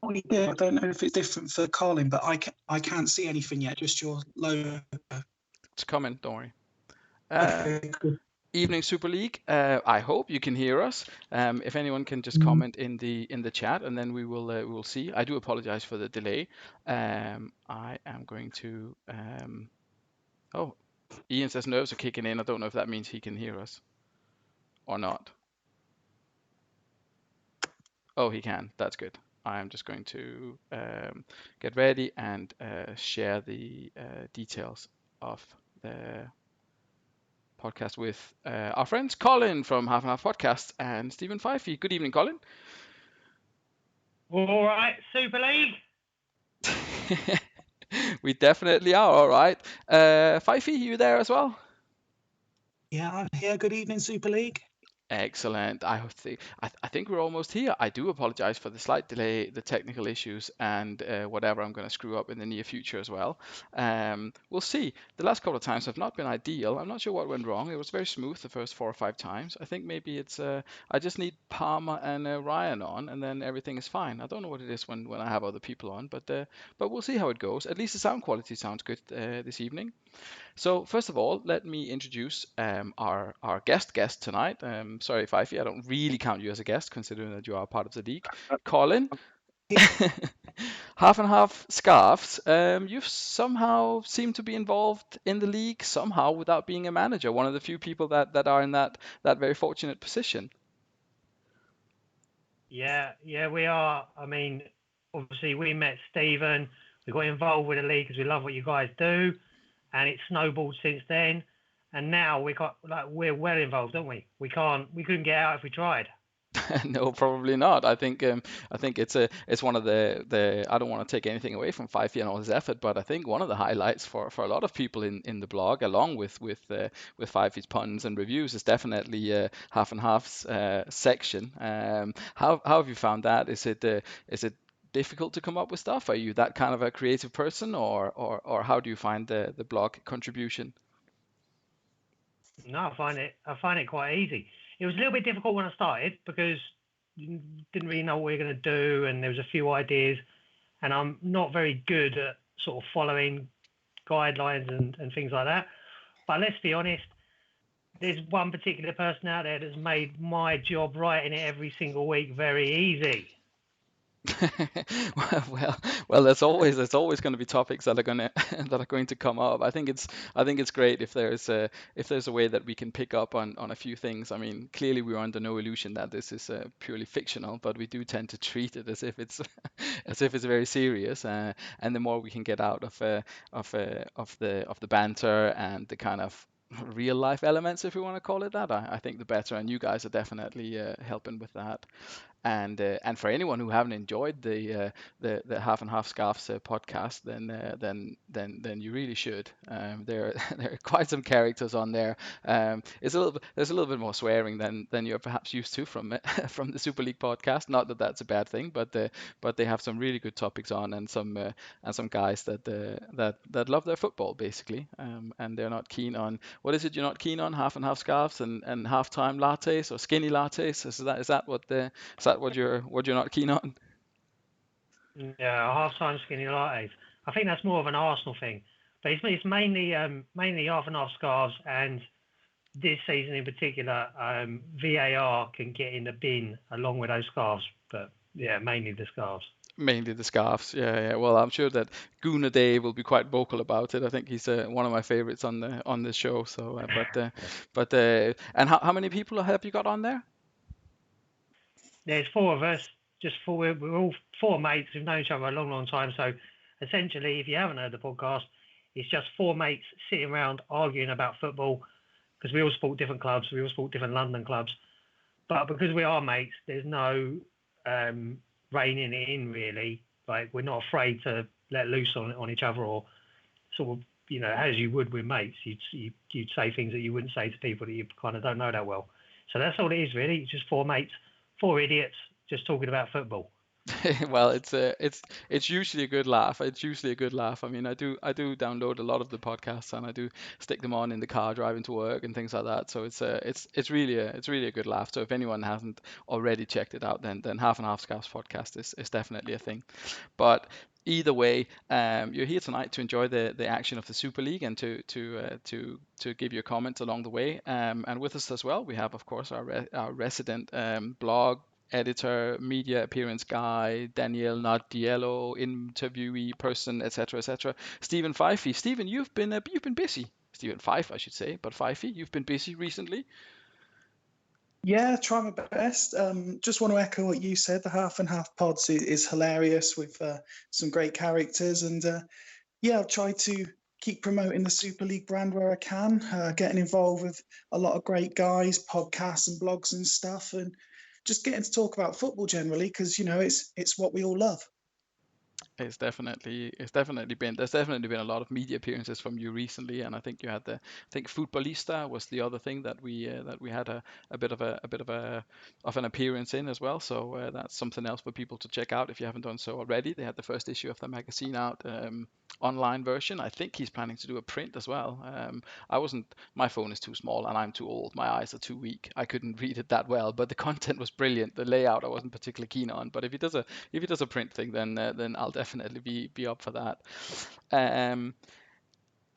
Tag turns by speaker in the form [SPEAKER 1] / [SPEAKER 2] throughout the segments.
[SPEAKER 1] We do. I don't know if it's different for Colin, but I can't see anything yet. Just your logo.
[SPEAKER 2] It's coming, don't worry.
[SPEAKER 1] Okay, good.
[SPEAKER 2] Evening Super League. I hope you can hear us. If anyone can just comment in the chat, and then we will see. I do apologize for the delay. I am going to. Oh, Ian says nerves are kicking in. I don't know if that means he can hear us or not. Oh, he can. That's good. I'm just going to get ready and share the details of the podcast with our friends Colin from Half and Half Podcast and Steven Fyfe. Good evening, Colin.
[SPEAKER 3] All right, Super League.
[SPEAKER 2] We definitely are. All right. Fyfe, you there as well?
[SPEAKER 1] Yeah, I'm here. Good evening, Super League.
[SPEAKER 2] Excellent. I think we're almost here. I do apologize for the slight delay, the technical issues, and whatever I'm going to screw up in the near future as well. We'll see. The last couple of times have not been ideal. I'm not sure what went wrong. It was very smooth the first 4 or 5 times. I think maybe it's I just need Palmer and Ryan on, and then everything is fine. I don't know what it is when I have other people on, but we'll see how it goes. At least the sound quality sounds good this evening. So first of all, let me introduce our guest tonight. Sorry, Fyfe, I don't really count you as a guest, considering that you are part of the league. Colin, Half and Half Scarves. You've somehow seemed to be involved in the league somehow without being a manager. One of the few people that are in that very fortunate position.
[SPEAKER 3] Yeah, we are. I mean, obviously we met Steven. We got involved with the league because we love what you guys do, and it's snowballed since then. And now we're well involved, don't we? We couldn't get out if we tried.
[SPEAKER 2] No, probably not. I think it's one of the I don't want to take anything away from Fyfe and all his effort, but I think one of the highlights for a lot of people in the blog, along with Fyfe's puns and reviews, is definitely Half and Half's section. How have you found that? Is it difficult to come up with stuff? Are you that kind of a creative person, or how do you find the blog contribution?
[SPEAKER 3] No, I find it quite easy. It was a little bit difficult when I started because you didn't really know what we were going to do, and there was a few ideas, and I'm not very good at sort of following guidelines and things like that. But let's be honest, there's one particular person out there that's made my job writing it every single week very easy.
[SPEAKER 2] well, there's always going to be topics that are going to come up. I think it's great if there's a way that we can pick up on a few things. I mean, clearly we're under no illusion that this is purely fictional, but we do tend to treat it as if it's as if it's very serious. And the more we can get out of the banter and the kind of real life elements, if we want to call it that, I think the better. And you guys are definitely helping with that. And for anyone who haven't enjoyed the Half and Half Scarves podcast, then you really should. There are quite some characters on there. There's a little bit more swearing than you're perhaps used to from from the Super League podcast. Not that that's a bad thing, but they have some really good topics on, and some guys that love their football basically, and they're not keen on, what is it you're not keen on? Half and Half Scarves and halftime lattes or skinny lattes? Is that what you're not keen on?
[SPEAKER 3] Yeah, half-time skinny lattes. I think that's more of an Arsenal thing, but it's mainly half and half scarves, and this season in particular, VAR can get in the bin along with those scarves. But yeah, mainly the scarves.
[SPEAKER 2] Mainly the scarves, yeah. Well, I'm sure that Guna Day will be quite vocal about it. I think he's one of my favorites on the show. So, and how many people have you got on there?
[SPEAKER 3] There's 4 of us, just 4. We're all 4 mates. We've known each other a long, long time. So essentially, if you haven't heard the podcast, it's just 4 mates sitting around arguing about football, because we all support different clubs. We all support different London clubs. But because we are mates, there's no reining it in, really. Like, we're not afraid to let loose on each other, or sort of, as you would with mates. You'd say things that you wouldn't say to people that you kind of don't know that well. So that's all it is, really. It's just 4 mates, 4 idiots just talking about football.
[SPEAKER 2] Well, it's usually a good laugh. It's usually a good laugh. I mean, I do download a lot of the podcasts, and I do stick them on in the car driving to work and things like that. So it's really a good laugh. So if anyone hasn't already checked it out, then Half and Half Scarves podcast is definitely a thing. But either way, you're here tonight to enjoy the action of the Super League and to give your comments along the way. And with us as well, we have of course our resident blog editor, media appearance guy, Daniel Nardiello, interviewee person, etc., etc. Steven Fyfe. Steven, you've been busy. Steven Fyfe, I should say, but Fyfe, you've been busy recently.
[SPEAKER 1] Yeah, try my best. Just want to echo what you said. The Half and Half pods is hilarious with some great characters, and yeah, I'll try to keep promoting the Super League brand where I can, getting involved with a lot of great guys, podcasts and blogs and stuff, and just getting to talk about football generally because it's what we all love.
[SPEAKER 2] There's definitely been a lot of media appearances from you recently, and I think you had I think Futbolista was the other thing that we had a bit of an appearance in as well. So that's something else for people to check out if you haven't done so already. They had the first issue of the magazine out, online version. I think he's planning to do a print as well. My phone is too small and I'm too old. My eyes are too weak. I couldn't read it that well, but the content was brilliant. The layout I wasn't particularly keen on, but if he does a print thing, then I'll definitely be up for that. Um,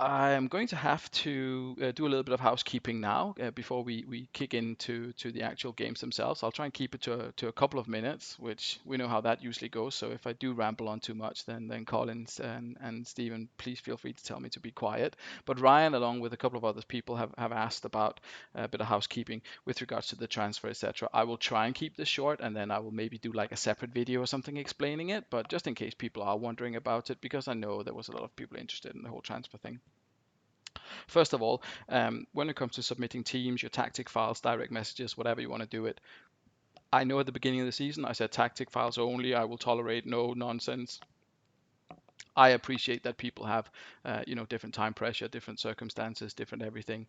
[SPEAKER 2] I'm going to have to do a little bit of housekeeping now before we kick into the actual games themselves. I'll try and keep it to a couple of minutes, which we know how that usually goes. So if I do ramble on too much, then Collins and Stephen, please feel free to tell me to be quiet. But Ryan, along with a couple of other people, have asked about a bit of housekeeping with regards to the transfer, etc. I will try and keep this short, and then I will maybe do like a separate video or something explaining it. But just in case people are wondering about it, because I know there was a lot of people interested in the whole transfer thing. First of all, when it comes to submitting teams, your tactic files, direct messages, whatever you want to do it, I know at the beginning of the season I said tactic files only. I will tolerate no nonsense. I appreciate that people have, different time pressure, different circumstances, different everything.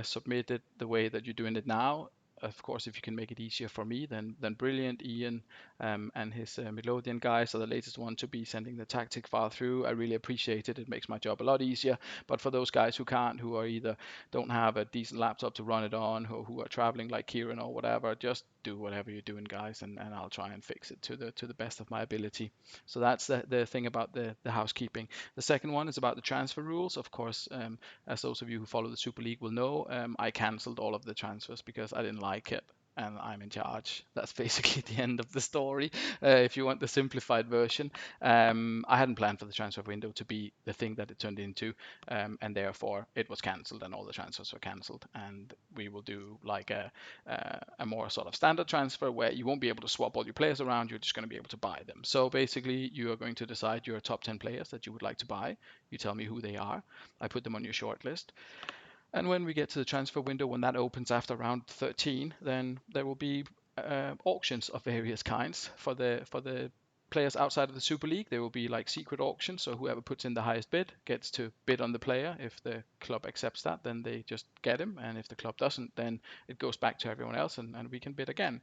[SPEAKER 2] Submit it the way that you're doing it now. Of course, if you can make it easier for me, then brilliant. Ian and his Melodian guys are the latest one to be sending the tactic file through. I really appreciate it. It makes my job a lot easier. But for those guys who can't, who are either don't have a decent laptop to run it on, or who are traveling like Kieran or whatever, just do whatever you're doing, guys, and I'll try and fix it to the best of my ability. So that's the thing about the housekeeping. The second one is about the transfer rules. Of course, as those of you who follow the Super League will know, I cancelled all of the transfers because I didn't like it. And I'm in charge. That's basically the end of the story. If you want the simplified version, I hadn't planned for the transfer window to be the thing that it turned into, and therefore it was cancelled, and all the transfers were cancelled. And we will do like a more sort of standard transfer where you won't be able to swap all your players around. You're just going to be able to buy them. So basically, you are going to decide your top 10 players that you would like to buy. You tell me who they are. I put them on your short list. And when we get to the transfer window, when that opens after round 13, then there will be auctions of various kinds for the players outside of the Super League. There will be like secret auctions, so whoever puts in the highest bid gets to bid on the player. If the club accepts that, then they just get him, and if the club doesn't, then it goes back to everyone else, and we can bid again.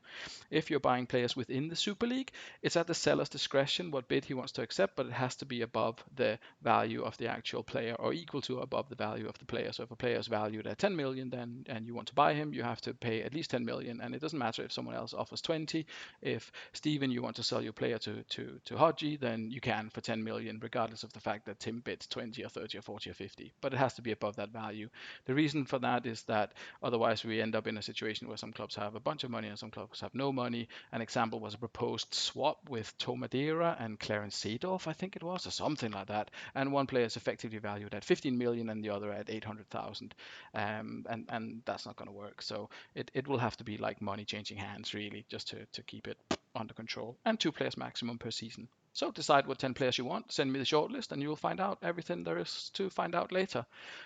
[SPEAKER 2] If you're buying players within the Super League, it's at the seller's discretion what bid he wants to accept, but it has to be above the value of the actual player, or equal to or above the value of the player. So if a player is valued at 10 million, then and you want to buy him, you have to pay at least 10 million, and it doesn't matter if someone else offers 20. If Steven, you want to sell your player to Hodgie, then you can for 10 million, regardless of the fact that Tim bids 20 or 30 or 40 or 50. But it has to be above that value. The reason for that is that otherwise we end up in a situation where some clubs have a bunch of money and some clubs have no money. An example was a proposed swap with Tomadera and Clarence Seedorf, I think it was, or something like that. And one player is effectively valued at 15 million and the other at 800,000. And that's not going to work. So it will have to be like money changing hands, really, just to keep it under control. And 2 players maximum per season. So decide what 10 players you want, send me the shortlist, and you will find out everything there is to find out later.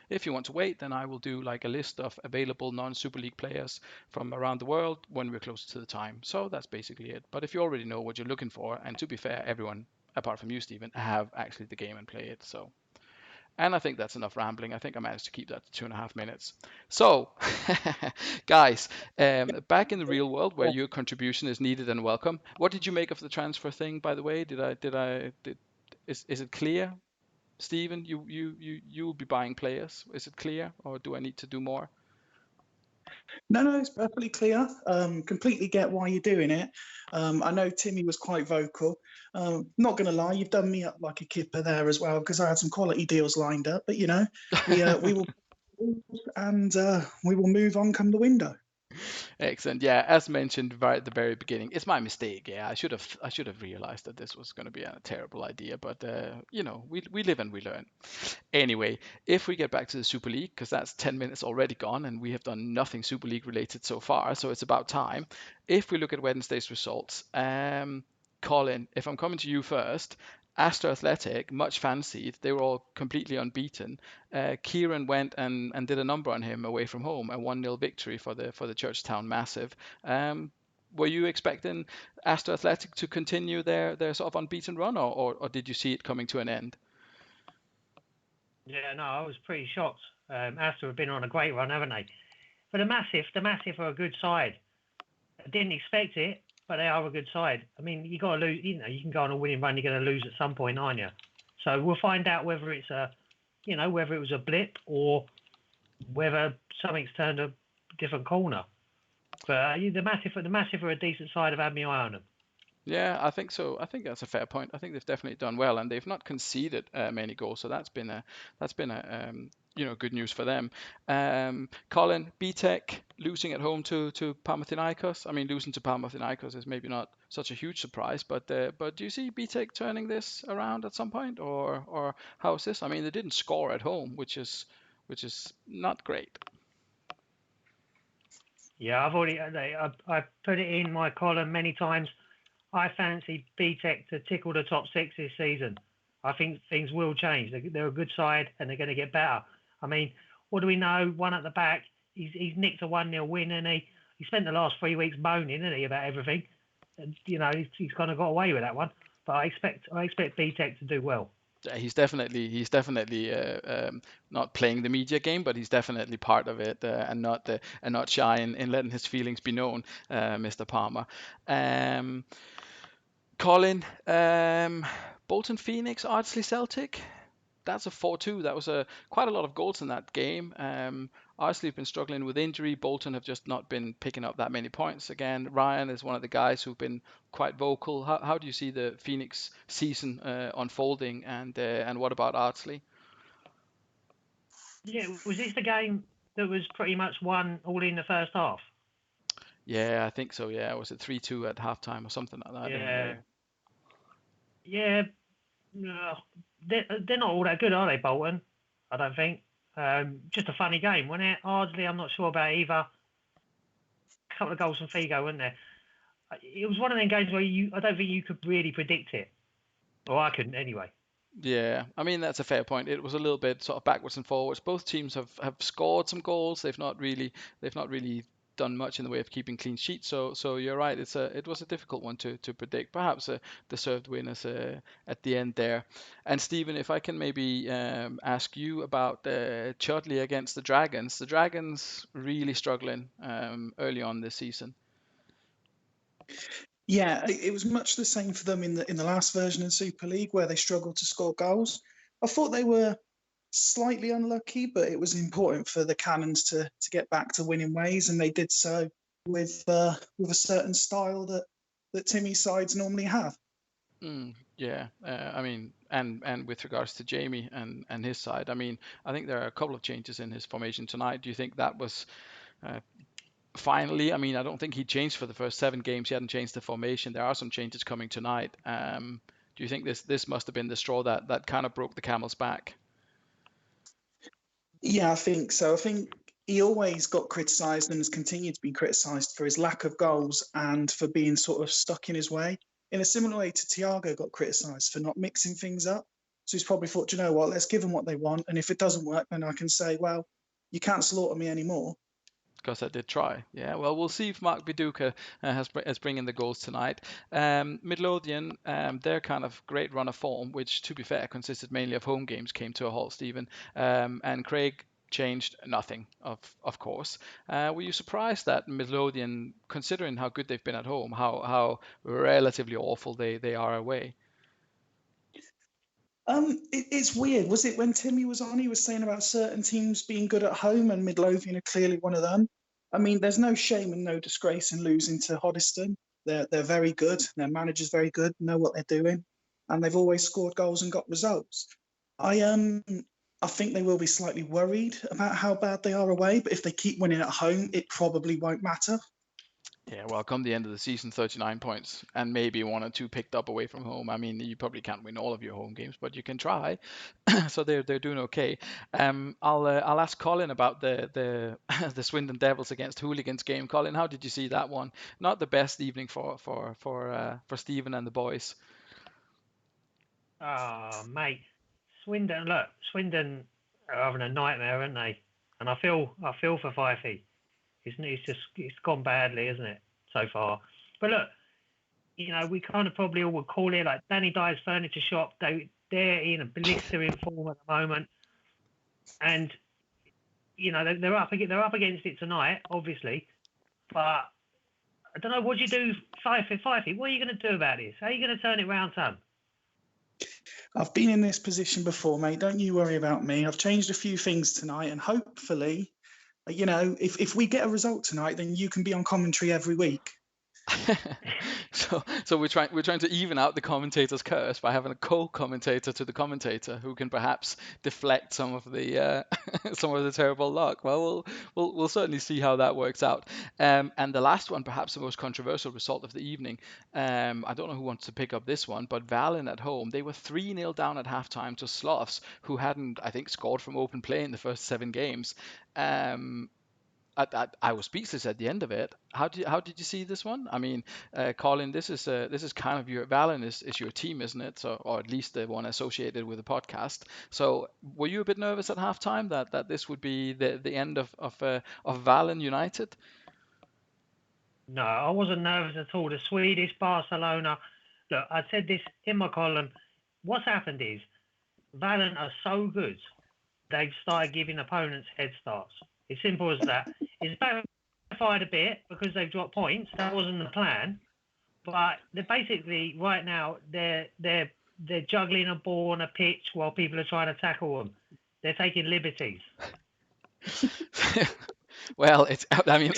[SPEAKER 2] If you want to wait, then I will do like a list of available non-Super League players from around the world when we're closer to the time. So that's basically it. But if you already know what you're looking for, and to be fair, everyone, apart from you, Stephen, have actually the game and play it. So And I think that's enough rambling. I think I managed to keep that to 2.5 minutes. So, guys, back in the real world where your contribution is needed and welcome, what did you make of the transfer thing, by the way? Is it clear? Steven, you will be buying players. Is it clear, or do I need to do more?
[SPEAKER 1] No, it's perfectly clear. Completely get why you're doing it. I know Timmy was quite vocal. Not going to lie, you've done me up like a kipper there as well, because I had some quality deals lined up. But we will and we will move on come the window.
[SPEAKER 2] Excellent. Yeah, as mentioned right at the very beginning, it's my mistake. Yeah, I should have realized that this was going to be a terrible idea, but we live and we learn. Anyway, if we get back to the Super League, because that's 10 minutes already gone, and we have done nothing Super League related so far, so it's about time. If we look at Wednesday's results, Colin, if I'm coming to you first, Astor Athletic, much fancied, they were all completely unbeaten. Kieran went and did a number on him away from home, a 1-0 victory for the Churchtown Massive. Were you expecting Astor Athletic to continue their sort of unbeaten run, or did you see it coming to an end?
[SPEAKER 3] Yeah, no, I was pretty shocked. Astor have been on a great run, haven't they? For the Massive are a good side. I didn't expect it, but they are a good side. I mean, you got to lose. You can go on a winning run, you're going to lose at some point, aren't you? So we'll find out whether it's whether it was a blip or whether something's turned a different corner. But the Massive are a decent side. I've had my eye on them.
[SPEAKER 2] Yeah, I think so. I think that's a fair point. I think they've definitely done well, and they've not conceded many goals, so that's been a good news for them. Colin, BTEC losing at home to Panathinaikos. I mean, losing to Panathinaikos is maybe not such a huge surprise, but do you see BTEC turning this around at some point, or how is this? I mean, they didn't score at home, which is not great.
[SPEAKER 3] Yeah, I've put it in my column many times. I fancy BTEC to tickle the top 6 this season. I think things will change. They're a good side and they're going to get better. I mean, what do we know? One at the back. He's nicked a 1-0 win, and he spent the last 3 weeks moaning, isn't he, about everything. And he's kind of got away with that one. But I expect BTEC to do well.
[SPEAKER 2] He's definitely not playing the media game, but he's definitely part of it, and not shy in letting his feelings be known, Mr. Palmer. Colin, Bolton Phoenix, Ardsley Celtic. That's a 4-2. That was quite a lot of goals in that game. Ardsley have been struggling with injury. Bolton have just not been picking up that many points. Again, Ryan is one of the guys who've been quite vocal. How do you see the Phoenix season unfolding, and what about Ardsley?
[SPEAKER 3] Yeah, was this the game that was pretty much won all in the first half?
[SPEAKER 2] Yeah, I think so. Yeah, was it 3-2 at halftime or something like that?
[SPEAKER 3] Yeah. They're not all that good, are they, Bolton? I don't think. Just a funny game, wasn't it? Ardsley, I'm not sure about either. A couple of goals from Figo, weren't there? It was one of them games where I don't think you could really predict it. Or I couldn't anyway.
[SPEAKER 2] Yeah, I mean that's a fair point. It was a little bit sort of backwards and forwards. Both teams have scored some goals. They've not really done much in the way of keeping clean sheets. So you're right. It was a difficult one to predict. Perhaps a deserved winners at the end there. And Stephen, if I can maybe ask you about Chudley against the Dragons. The Dragons really struggling early on this season.
[SPEAKER 1] Yeah, it was much the same for them in the last version of Super League, where they struggled to score goals. I thought they were slightly unlucky, but it was important for the Cannons to get back to winning ways, and they did so with a certain style that Timmy's sides normally have.
[SPEAKER 2] Yeah, I mean, and with regards to Jamie and his side, I mean, I think there are a couple of changes in his formation tonight. Do you think that was finally? I mean, I don't think he changed for the first 7 games. He hadn't changed the formation. There are some changes coming tonight. Do you think this must have been the straw that kind of broke the camel's back?
[SPEAKER 1] Yeah, I think so. I think he always got criticised and has continued to be criticised for his lack of goals and for being sort of stuck in his way. In a similar way to Thiago got criticised for not mixing things up. So he's probably thought, you know what, let's give them what they want. And if it doesn't work, then I can say, well, you can't slaughter me anymore.
[SPEAKER 2] Because I did try. Yeah, well, we'll see if Mark Biduka has bring in the goals tonight. Midlothian, their kind of great run of form, which to be fair consisted mainly of home games, came to a halt, Stephen. And Craig changed nothing, of course. Were you surprised that Midlothian, considering how good they've been at home, how relatively awful they are away?
[SPEAKER 1] It's weird. Was it when Timmy was on? He was saying about certain teams being good at home, and Midlothian are clearly one of them. I mean, there's no shame and no disgrace in losing to Hoddesdon. They're very good. Their manager's very good. Know what they're doing, and they've always scored goals and got results. I think they will be slightly worried about how bad they are away, but if they keep winning at home, it probably won't matter.
[SPEAKER 2] Yeah, well, come the end of the season, 39 points, and maybe one or two picked up away from home. I mean, you probably can't win all of your home games, but you can try. So they're doing okay. I'll ask Colin about the the Swindon Devils against Hooligans game. Colin, how did you see that one? Not the best evening for Stephen and the boys.
[SPEAKER 3] Oh, mate, Swindon are having a nightmare, aren't they? And I feel for Fyfe. It's gone badly, isn't it, so far? But look, we kind of probably all would call it like Danny Dyer's Furniture Shop. They're in a blistering form at the moment, and they're up against it tonight, obviously. But I don't know what you do, Fyfe. What are you going to do about this? How are you going to turn it round, son?
[SPEAKER 1] I've been in this position before, mate. Don't you worry about me. I've changed a few things tonight, and hopefully, if we get a result tonight, then you can be on commentary every week.
[SPEAKER 2] So we're trying to even out the commentator's curse by having a co-commentator to the commentator who can perhaps deflect some of the some of the terrible luck. Well, we'll certainly see how that works out. And the last one, perhaps the most controversial result of the evening. I don't know who wants to pick up this one, but Valen at home, they were 3-0 down at halftime to Sloths, who hadn't, I think, scored from open play in the first 7 games. I was speechless at the end of it. How did you see this one? I mean, Colin, this is kind of your Valen is your team, isn't it? So, or at least the one associated with the podcast. So, were you a bit nervous at halftime that this would be the end of Valen United?
[SPEAKER 3] No, I wasn't nervous at all. The Swedish Barcelona. Look, I said this in my column. What's happened is Valen are so good, they've started giving opponents head starts. It's simple as that. It's backfired a bit because they've dropped points. That wasn't the plan, but they're basically right now they're juggling a ball on a pitch while people are trying to tackle them. They're taking liberties.
[SPEAKER 2] Well, I mean,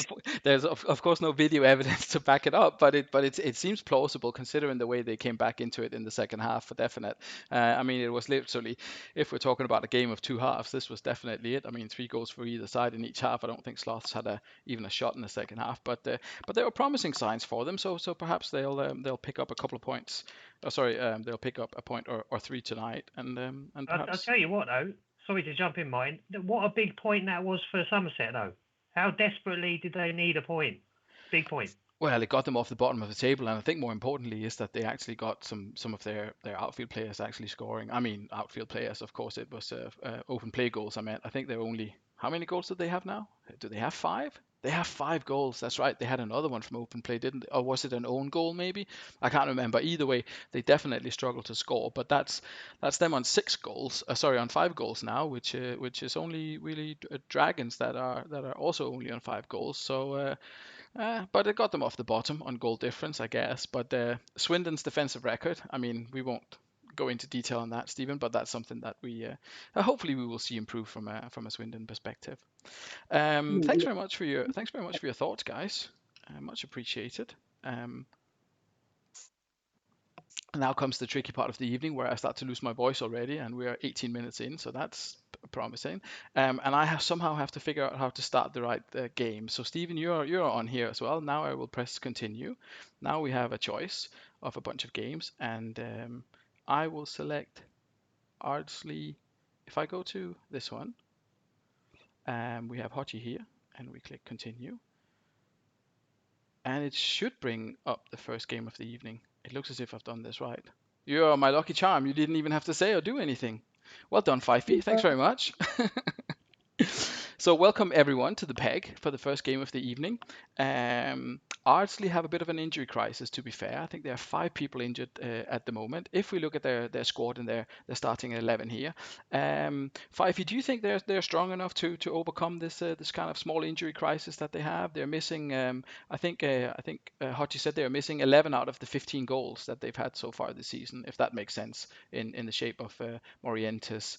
[SPEAKER 2] there's of course no video evidence to back it up, but it seems plausible considering the way they came back into it in the second half for definite. I mean, it was literally, if we're talking about a game of 2 halves, this was definitely it. I mean, 3 goals for either side in each half. I don't think Sloths had even a shot in the second half, but there were promising signs for them. So perhaps they'll pick up a couple of points. They'll pick up a point or 3 tonight, and perhaps.
[SPEAKER 3] I'll tell you what though. Sorry to jump in, mine. What a big point that was for Somerset though. How desperately did they need a point? Big point.
[SPEAKER 2] Well, it got them off the bottom of the table, and I think more importantly is that they actually got some of their outfield players actually scoring. I mean, outfield players, of course, it was open play goals. I meant, I think they're only, how many goals do they have now? Do they have 5? They have 5 goals. That's right. They had another one from open play, didn't they? Or was it an own goal maybe? I can't remember. Either way, they definitely struggled to score. But that's them on 6 goals. On 5 goals now, which is only really Dragons that are also only on 5 goals. So. But it got them off the bottom on goal difference, I guess. But Swindon's defensive record, I mean, we won't go into detail on that, Stephen, but that's something that we hopefully we will see improve from a Swindon perspective. Thanks very much for your thoughts, guys. Much appreciated. Now comes the tricky part of the evening where I start to lose my voice already, and we are 18 minutes in, so that's promising. And I somehow have to figure out how to start the right game. So Stephen, you're on here as well. Now I will press continue. Now we have a choice of a bunch of games, and I will select Ardsley. If I go to this one, we have Hockey here, and we click continue. And it should bring up the first game of the evening. It looks as if I've done this right. You're my lucky charm. You didn't even have to say or do anything. Well done, Fyfe. Thanks very much. So welcome everyone to the Peg for the first game of the evening. Ardsley have a bit of an injury crisis, to be fair. I think there are 5 people injured at the moment. If we look at their squad and their starting 11 here, Fyfe, do you think they're strong enough to overcome this kind of small injury crisis that they have? They're missing. I think Hotchie said they're missing 11 out of the 15 goals that they've had so far this season, if that makes sense, in the shape of Morientes,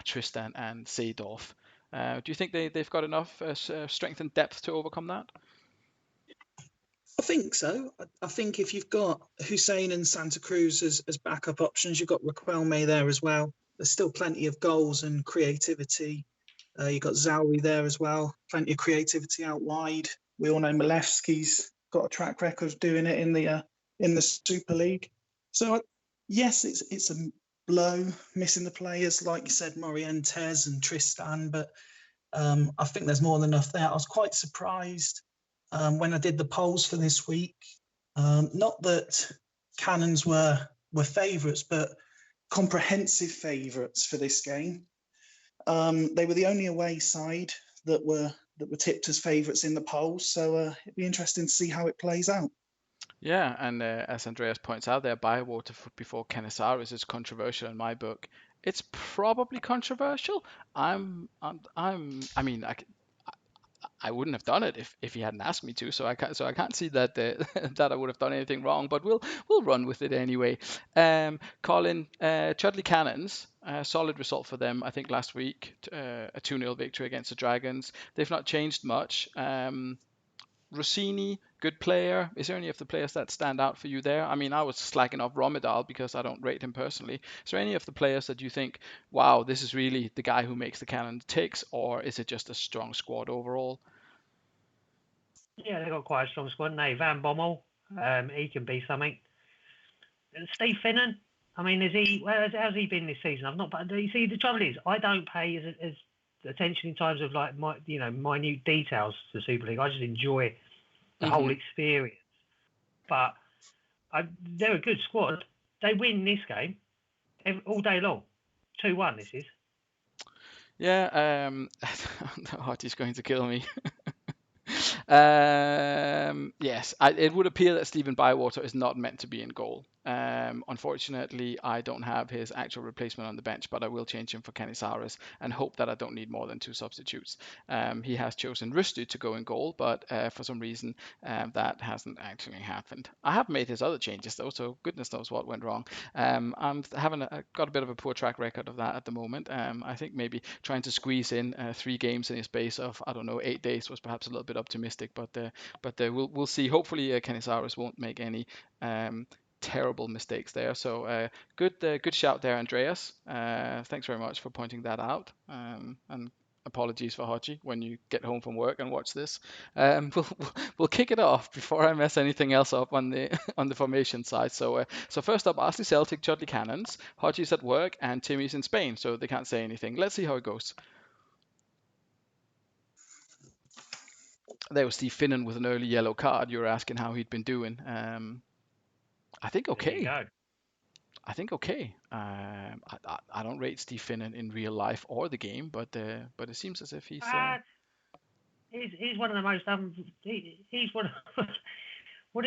[SPEAKER 2] Tristan, and Seedorf. Do you think they've got enough strength and depth to overcome that?
[SPEAKER 1] I think so. I think if you've got Hussein and Santa Cruz as backup options, you've got Raquelme there as well. There's still plenty of goals and creativity. You've got Zauri there as well. Plenty of creativity out wide. We all know Milewski's got a track record of doing it in the Super League. So yes, it's a blow missing the players like you said, Morientes and Tristan, but I think there's more than enough there. I was quite surprised when I did the polls for this week. Not that Cannons were favourites, but comprehensive favourites for this game. They were the only away side that were tipped as favourites in the polls. So it'd be interesting to see how it plays out.
[SPEAKER 2] Yeah, and as Andreas points out there, Bywater before Canizares is controversial in my book. It's probably controversial. I mean, I wouldn't have done it if he hadn't asked me to. So I can't see that that I would have done anything wrong. But we'll run with it anyway. Colin, Chudley Cannons, solid result for them. I think last week, a 2-0 victory against the Dragons. They've not changed much. Rossini, good player. Is there any of the players that stand out for you there? I mean, I was slacking off Romedal because I don't rate him personally. Is there any of the players that you think, wow, this is really the guy who makes the Cannon ticks, or is it just a strong squad overall?
[SPEAKER 3] Yeah, they've got quite a strong squad. Now, Van Bommel, he can be something. Steve Finnan, I mean, how's he been this season? I've not. But you see, the trouble is, I don't pay as attention in terms of like minute details to Super League. I just enjoy the whole experience. But they're a good squad. They win this game all day long. 2-1. This is.
[SPEAKER 2] Yeah, Harty's going to kill me. Yes, it would appear that Steven Bywater is not meant to be in goal. Unfortunately, I don't have his actual replacement on the bench, but I will change him for Canizares and hope that I don't need more than 2 substitutes. He has chosen Rustu to go in goal, but for some reason that hasn't actually happened. I have made his other changes though, so goodness knows what went wrong. I'm got a bit of a poor track record of that at the moment. I think maybe trying to squeeze in 3 games in a space of 8 days was perhaps a little bit optimistic, but we'll see. Hopefully, Canizares won't make any terrible mistakes there. So good shout there, Andreas. Thanks very much for pointing that out. And apologies for Hachi when you get home from work and watch this. We'll kick it off before I mess anything else up on the formation side. So first up, Arsenal Celtic, Chudley Cannons. Hachi's at work and Timmy's in Spain, so they can't say anything. Let's see how it goes. There was Steve Finnan with an early yellow card. You were asking how he'd been doing. I think okay. I think okay. I don't rate Steve Finnan in real life or the game, but it seems as if he's
[SPEAKER 3] one of the most he's one of we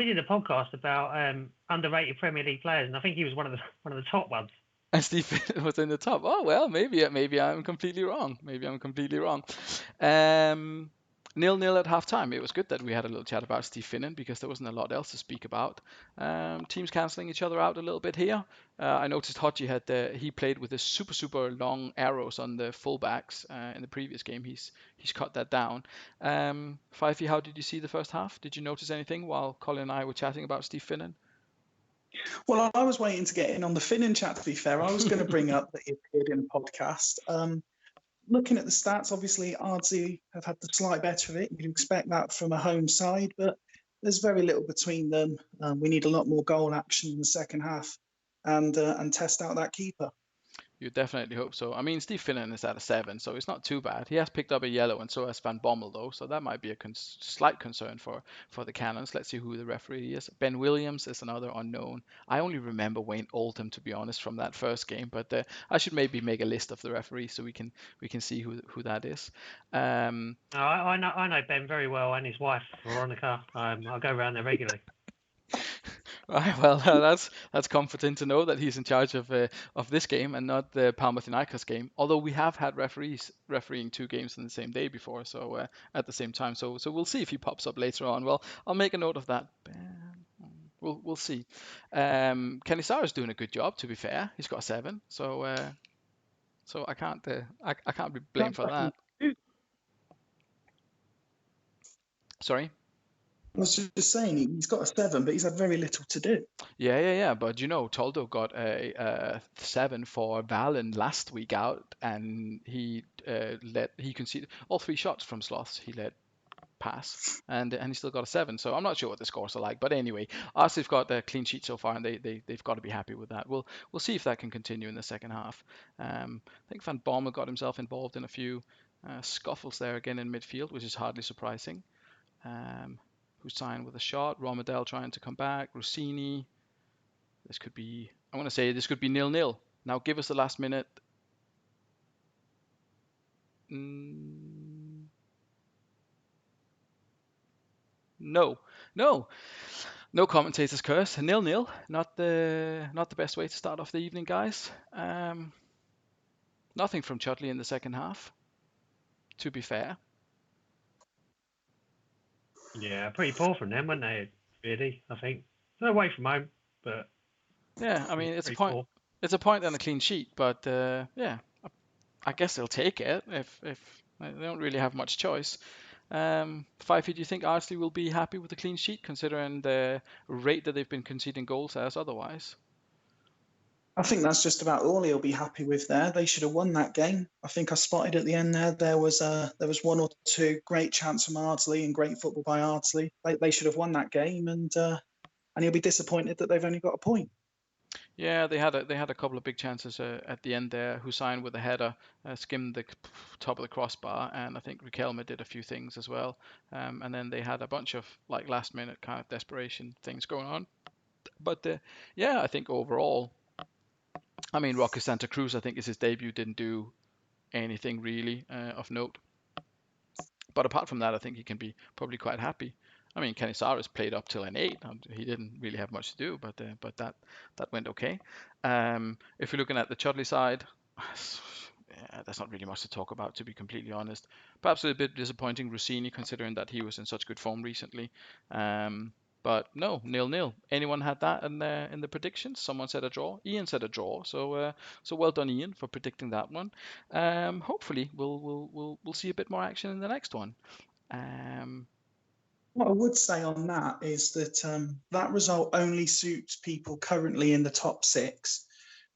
[SPEAKER 3] did a podcast about underrated Premier League players, and I think he was one of the top ones.
[SPEAKER 2] And Steve Finnan was in the top. Oh well, maybe I'm completely wrong. 0-0 at half-time. It was good that we had a little chat about Steve Finnan because there wasn't a lot else to speak about. Teams cancelling each other out a little bit here. I noticed Hodgie he played with the super long arrows on the fullbacks in the previous game. He's cut that down. Fyfe, how did you see the first half? Did you notice anything while Colin and I were chatting about Steve Finnan?
[SPEAKER 1] Well, I was waiting to get in on the Finnan chat, to be fair. I was going to bring up that he appeared in the podcast. Looking at the stats, obviously, Ardsley have had the slight better of it. You'd expect that from a home side, but there's very little between them. We need a lot more goal action in the second half and test out that keeper.
[SPEAKER 2] You definitely hope so. I mean, Steve Finnan is at a 7, so it's not too bad. He has picked up a yellow, and so has Van Bommel, though, so that might be a slight concern for the Cannons. Let's see who the referee is. Ben Williams is another unknown. I only remember Wayne Oldham, to be honest, from that first game, but I should maybe make a list of the referees so we can see who that is.
[SPEAKER 3] I know Ben very well, and his wife Veronica. I go around there regularly.
[SPEAKER 2] Right, well, that's comforting to know that he's in charge of this game and not the Palmouth United game. Although we have had referees refereeing 2 games in the same day before, so at the same time. So we'll see if he pops up later on. Well, I'll make a note of that. We'll see. Kenny Sarah's doing a good job. To be fair, he's got a 7. So I can't be blamed for that. Sorry.
[SPEAKER 1] I was just saying, he's got a 7, but he's had very little to do.
[SPEAKER 2] Yeah. But Toldo got a 7 for Valen last week out, and he conceded all 3 shots from sloths. He let pass, and he still got a 7. So I'm not sure what the scores are like, but anyway, Arsenal's got a clean sheet so far, and they've got to be happy with that. We'll see if that can continue in the second half. I think Van Bommel got himself involved in a few scuffles there again in midfield, which is hardly surprising. Hussein with a shot, Romadel trying to come back, Rossini. This could be 0-0. Now give us the last minute. No commentators curse. 0-0. Not the best way to start off the evening, guys. Nothing from Chudley in the second half, to be fair.
[SPEAKER 3] Yeah, pretty poor from them, weren't they? Really, I think they're away from home, but
[SPEAKER 2] yeah, I mean it's a point.
[SPEAKER 3] Poor.
[SPEAKER 2] It's a point and a clean sheet, but yeah, I guess they'll take it if they don't really have much choice. Fyfe, do you think Arsenal will be happy with the clean sheet, considering the rate that they've been conceding goals as otherwise?
[SPEAKER 1] I think that's just about all he'll be happy with there. They should have won that game. I think I spotted at the end there was 1 or 2 great chances from Ardsley and great football by Ardsley. They should have won that game, and he'll be disappointed that they've only got a point.
[SPEAKER 2] Yeah, they had a couple of big chances at the end there. Hussein with a header skimmed the top of the crossbar, and I think Riquelme did a few things as well. And then they had a bunch of like last minute kind of desperation things going on. But yeah, I think overall, I mean, Roque Santa Cruz, I think is his debut, didn't do anything really of note. But apart from that, I think he can be probably quite happy. I mean, Canizares played up till an 8. He didn't really have much to do, but that went okay. If you're looking at the Chudley side, yeah, there's not really much to talk about, to be completely honest. Perhaps a bit disappointing, Rossini, considering that he was in such good form recently. But no, 0-0. Anyone had that in the predictions? Someone said a draw. Ian said a draw. So well done, Ian, for predicting that one. Hopefully, we'll see a bit more action in the next one.
[SPEAKER 1] What I would say on that is that that result only suits people currently in the top 6.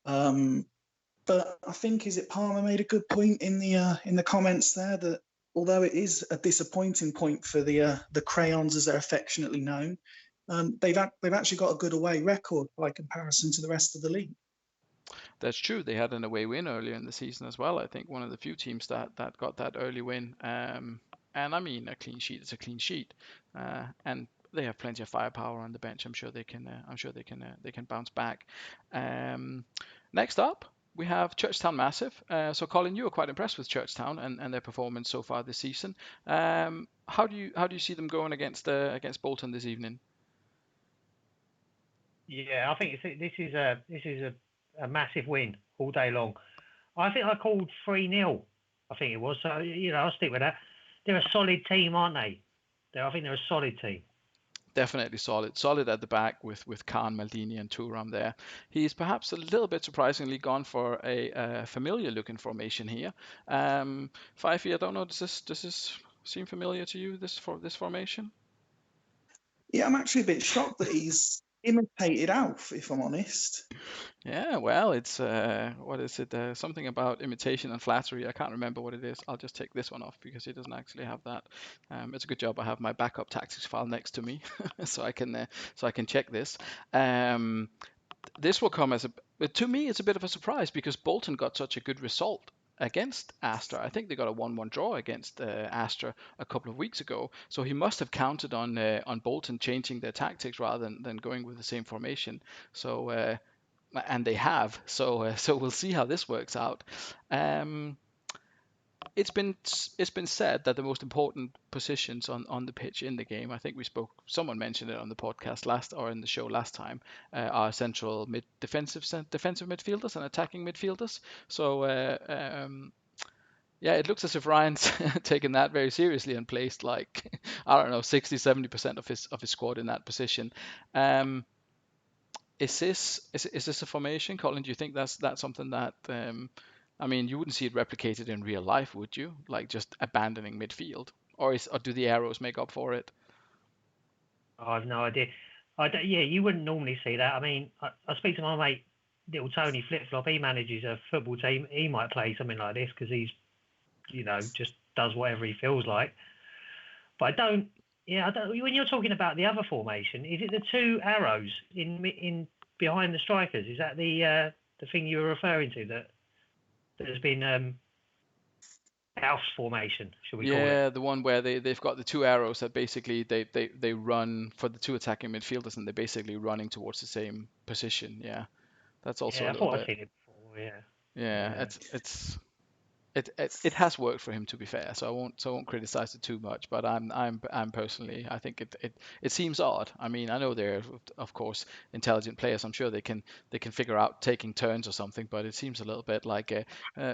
[SPEAKER 1] But I think Palmer made a good point in the comments there that although it is a disappointing point for the Crayons, as they're affectionately known, they've actually got a good away record by comparison to the rest of the league.
[SPEAKER 2] That's true. They had an away win earlier in the season as well. I think one of the few teams that got that early win. And I mean, a clean sheet is a clean sheet, and they have plenty of firepower on the bench. I'm sure they can. They can bounce back. Next up, we have Churchtown Massive. So, Colin, you were quite impressed with Churchtown and their performance so far this season. How do you see them going against Bolton this evening?
[SPEAKER 3] Yeah, I think this is a massive win all day long. I think I called 3-0. I think it was. So I'll stick with that. They're a solid team, aren't they? I think they're a solid team.
[SPEAKER 2] Definitely solid at the back with Khan, Maldini, and Thuram there. He's perhaps a little bit surprisingly gone for a familiar looking formation here. Fyfe, I don't know, does this seem familiar to you, this formation?
[SPEAKER 1] Yeah, I'm actually a bit shocked that he's imitated Alf, if I'm honest.
[SPEAKER 2] Yeah, well, it's what is it? Something about imitation and flattery. I can't remember what it is. I'll just take this one off because he doesn't actually have that. It's a good job I have my backup tactics file next to me, so I can check this. This will come as But to me, it's a bit of a surprise because Bolton got such a good result against Astra. I think they got a 1-1 draw against Astra a couple of weeks ago. So he must have counted on Bolton changing their tactics rather than going with the same formation. So and they have. So we'll see how this works out. It's been said that the most important positions on the pitch in the game, I think someone mentioned it on the podcast in the show last time, are central defensive midfielders and attacking midfielders. So yeah, it looks as if Ryan's taken that very seriously and placed like I don't know 60-70% of his squad in that position. Is this a formation, Colin? Do you think that's something that I mean, you wouldn't see it replicated in real life, would you? Like just abandoning midfield, or do the arrows make up for it?
[SPEAKER 3] I have no idea. Yeah, you wouldn't normally see that. I mean, I speak to my mate, little Tony Flip-Flop. He manages a football team. He might play something like this because he's, just does whatever he feels like. But I don't. Yeah, when you're talking about the other formation, is it the two arrows in behind the strikers? Is that the thing you were referring to that has been house formation? Should we call it?
[SPEAKER 2] Yeah, the one where they've got the two arrows that basically they run for the two attacking midfielders and they're basically running towards the same position. Yeah, that's also
[SPEAKER 3] Yeah,
[SPEAKER 2] a
[SPEAKER 3] I
[SPEAKER 2] little
[SPEAKER 3] thought I'd
[SPEAKER 2] bit.
[SPEAKER 3] seen it before. Yeah.
[SPEAKER 2] Yeah, it has worked for him, to be fair, so I won't criticize it too much. But I'm personally, I think it seems odd. I mean, I know they're of course intelligent players. I'm sure they can figure out taking turns or something. But it seems a little bit like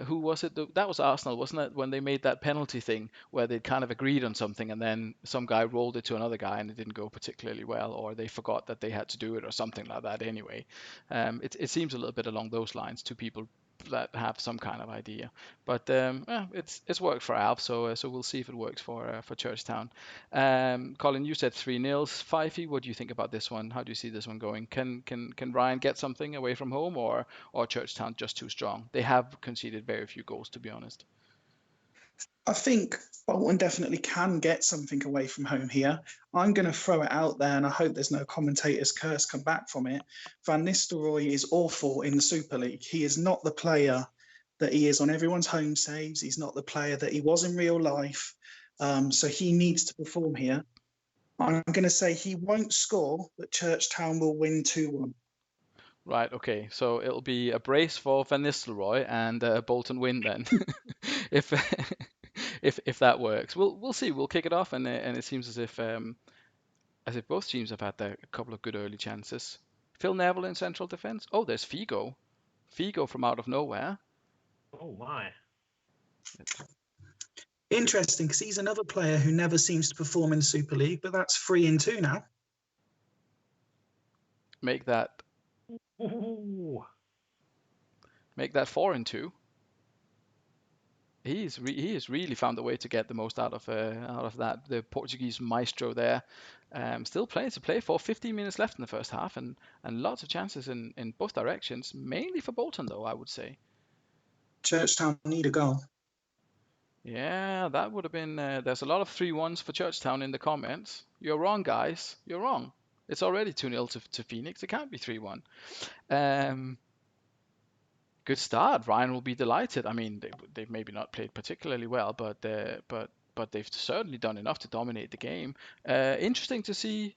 [SPEAKER 2] who was it? That was Arsenal, wasn't it? When they made that penalty thing where they kind of agreed on something and then some guy rolled it to another guy and it didn't go particularly well, or they forgot that they had to do it or something like that. Anyway, it seems a little bit along those lines to people that have some kind of idea. But it's worked for Alf, so we'll see if it works for Churchtown. Colin, you said 3-0. Fyfe, what do you think about this one? How do you see this one going? Can Ryan get something away from home, or Churchtown just too strong? They have conceded very few goals, to be honest.
[SPEAKER 1] I think Bolton definitely can get something away from home here. I'm going to throw it out there, and I hope there's no commentator's curse come back from it. Van Nistelrooy is awful in the Super League. He is not the player that he is on everyone's home saves. He's not the player that he was in real life. So he needs to perform here. I'm going to say he won't score, but Churchtown will win 2-1.
[SPEAKER 2] Right, okay. So it'll be a brace for Van Nistelrooy and a Bolton win then, if if that works. We'll see. We'll kick it off, and it seems as if both teams have had a couple of good early chances. Phil Neville in central defence. Oh, there's Figo. Figo from out of nowhere.
[SPEAKER 3] Oh my.
[SPEAKER 1] Interesting, because he's another player who never seems to perform in the Super League, but that's 3-2 now.
[SPEAKER 2] Make that
[SPEAKER 3] Ooh.
[SPEAKER 2] 4-2. He has really found a way to get the most out of that. The Portuguese maestro there, still playing to play for. 15 minutes left in the first half, and lots of chances in both directions. Mainly for Bolton, though, I would say.
[SPEAKER 1] Churchtown need a goal.
[SPEAKER 2] Yeah, that would have been. There's a lot of 3-1s for Churchtown in the comments. You're wrong, guys. You're wrong. It's already 2-0 to Phoenix. It can't be 3-1. Good start. Ryan will be delighted. I mean, they've maybe not played particularly well, but they've certainly done enough to dominate the game. Interesting to see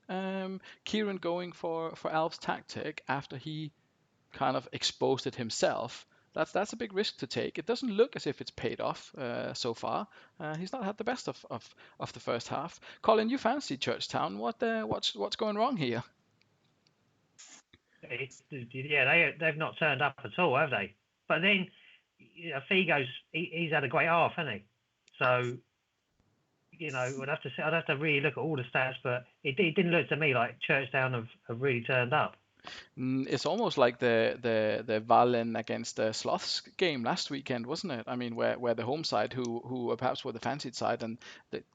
[SPEAKER 2] Kieran going for Alf's tactic after he kind of exposed it himself. That's a big risk to take. It doesn't look as if it's paid off so far. He's not had the best of the first half. Colin, you fancy Churchtown. What's going wrong here?
[SPEAKER 3] Yeah, they've not turned up at all, have they? But then Figo's he's had a great half, hasn't he? So I'd have to really look at all the stats, but it didn't look to me like Churchtown have really turned up.
[SPEAKER 2] It's almost like the Valen against the Sloths game last weekend, wasn't it? I mean, where the home side, who perhaps were the fancied side, and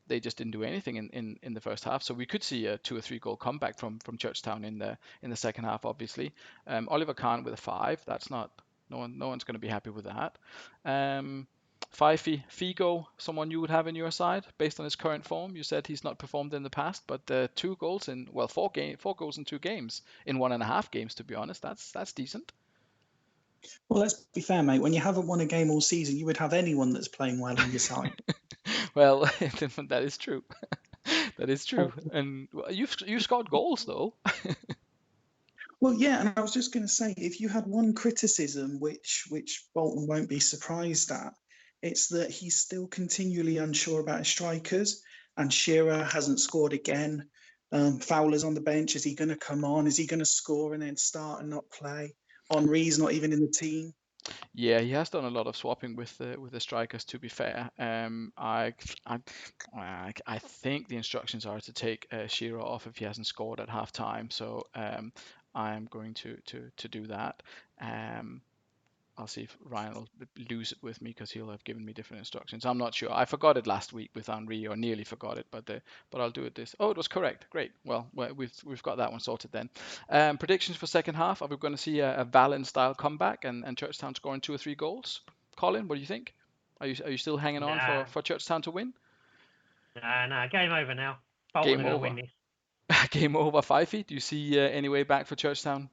[SPEAKER 2] they just didn't do anything in the first half. So we could see a 2 or 3 goal comeback from Churchtown in the second half. Obviously, Oliver Kahn with a 5. That's not no one's going to be happy with that. Figo, someone you would have in your side based on his current form. You said he's not performed in the past, but 4 goals in 2 games in 1.5 games. To be honest, that's decent.
[SPEAKER 1] Well, let's be fair, mate. When you haven't won a game all season, you would have anyone that's playing well on your side.
[SPEAKER 2] Well, that is true. That is true. And you've scored goals though.
[SPEAKER 1] Well, yeah, and I was just going to say, if you had one criticism, which Bolton won't be surprised at, it's that he's still continually unsure about his strikers, and Shearer hasn't scored again. Fowler's on the bench. Is he going to come on? Is he going to score and then start and not play? Henri's not even in the team.
[SPEAKER 2] Yeah, he has done a lot of swapping with the strikers. To be fair, I think the instructions are to take Shearer off if he hasn't scored at half time. So I'm going to do that. I'll see if Ryan will lose it with me because he'll have given me different instructions. I'm not sure. I forgot it last week with Henri, or nearly forgot it, but I'll do it this. Oh, it was correct. Great. Well, we've got that one sorted then. Predictions for second half. Are we going to see a Valen style comeback and Churchtown scoring 2 or 3 goals? Colin, what do you think? Are you still hanging on for Churchtown to win?
[SPEAKER 3] Nah, game over now. Bolton
[SPEAKER 2] Game
[SPEAKER 3] are
[SPEAKER 2] over.
[SPEAKER 3] going to win this.
[SPEAKER 2] Game over, Fyfe. Do you see any way back for Churchtown?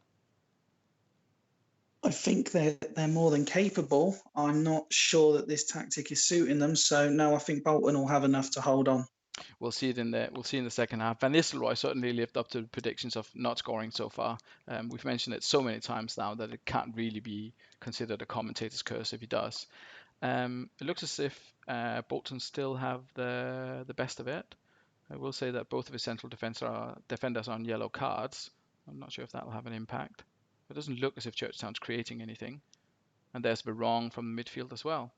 [SPEAKER 1] I think they're more than capable. I'm not sure that this tactic is suiting them. So no, I think Bolton will have enough to hold on.
[SPEAKER 2] We'll see in the second half. Van Nistelrooy certainly lived up to the predictions of not scoring so far. We've mentioned it so many times now that it can't really be considered a commentator's curse if he does. It looks as if Bolton still have the best of it. I will say that both of his central defenders are on yellow cards. I'm not sure if that will have an impact. It doesn't look as if Churchtown's creating anything. And there's the wrong from the midfield as well.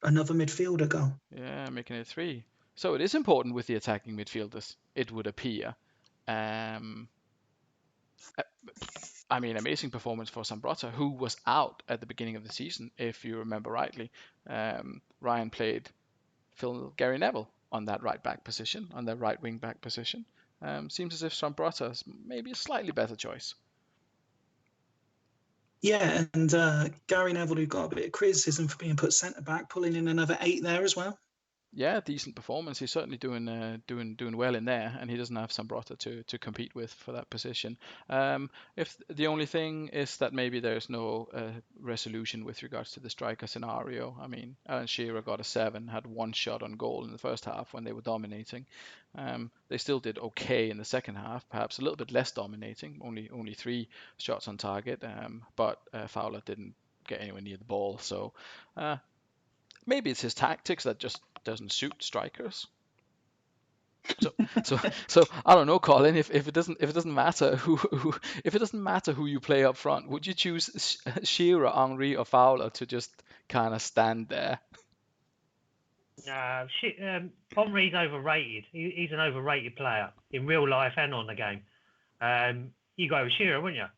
[SPEAKER 1] Another midfielder goal.
[SPEAKER 2] Yeah, making it 3. So it is important with the attacking midfielders, it would appear. I mean, amazing performance for Zambrotta, who was out at the beginning of the season, if you remember rightly. Ryan played Gary Neville on that right back position, on the right wing back position. Seems as if Zambrotta is maybe a slightly better choice.
[SPEAKER 1] Yeah, and Gary Neville, who got a bit of criticism for being put centre back, pulling in another 8 there as well.
[SPEAKER 2] Yeah, decent performance. He's certainly doing well in there, and he doesn't have Zambrotta to compete with for that position. If the only thing is that maybe there's no resolution with regards to the striker scenario. I mean, Alan Shearer got a 7, had 1 shot on goal in the first half when they were dominating. They still did okay in the second half, perhaps a little bit less dominating, only 3 shots on target, but Fowler didn't get anywhere near the ball. So maybe it's his tactics that just doesn't suit strikers. So I don't know, Colin. If it doesn't matter who you play up front, would you choose Shearer, Henri, or Fowler to just kind of stand there?
[SPEAKER 3] Henri's overrated. He's an overrated player in real life and on the game. You go with Shearer, wouldn't you?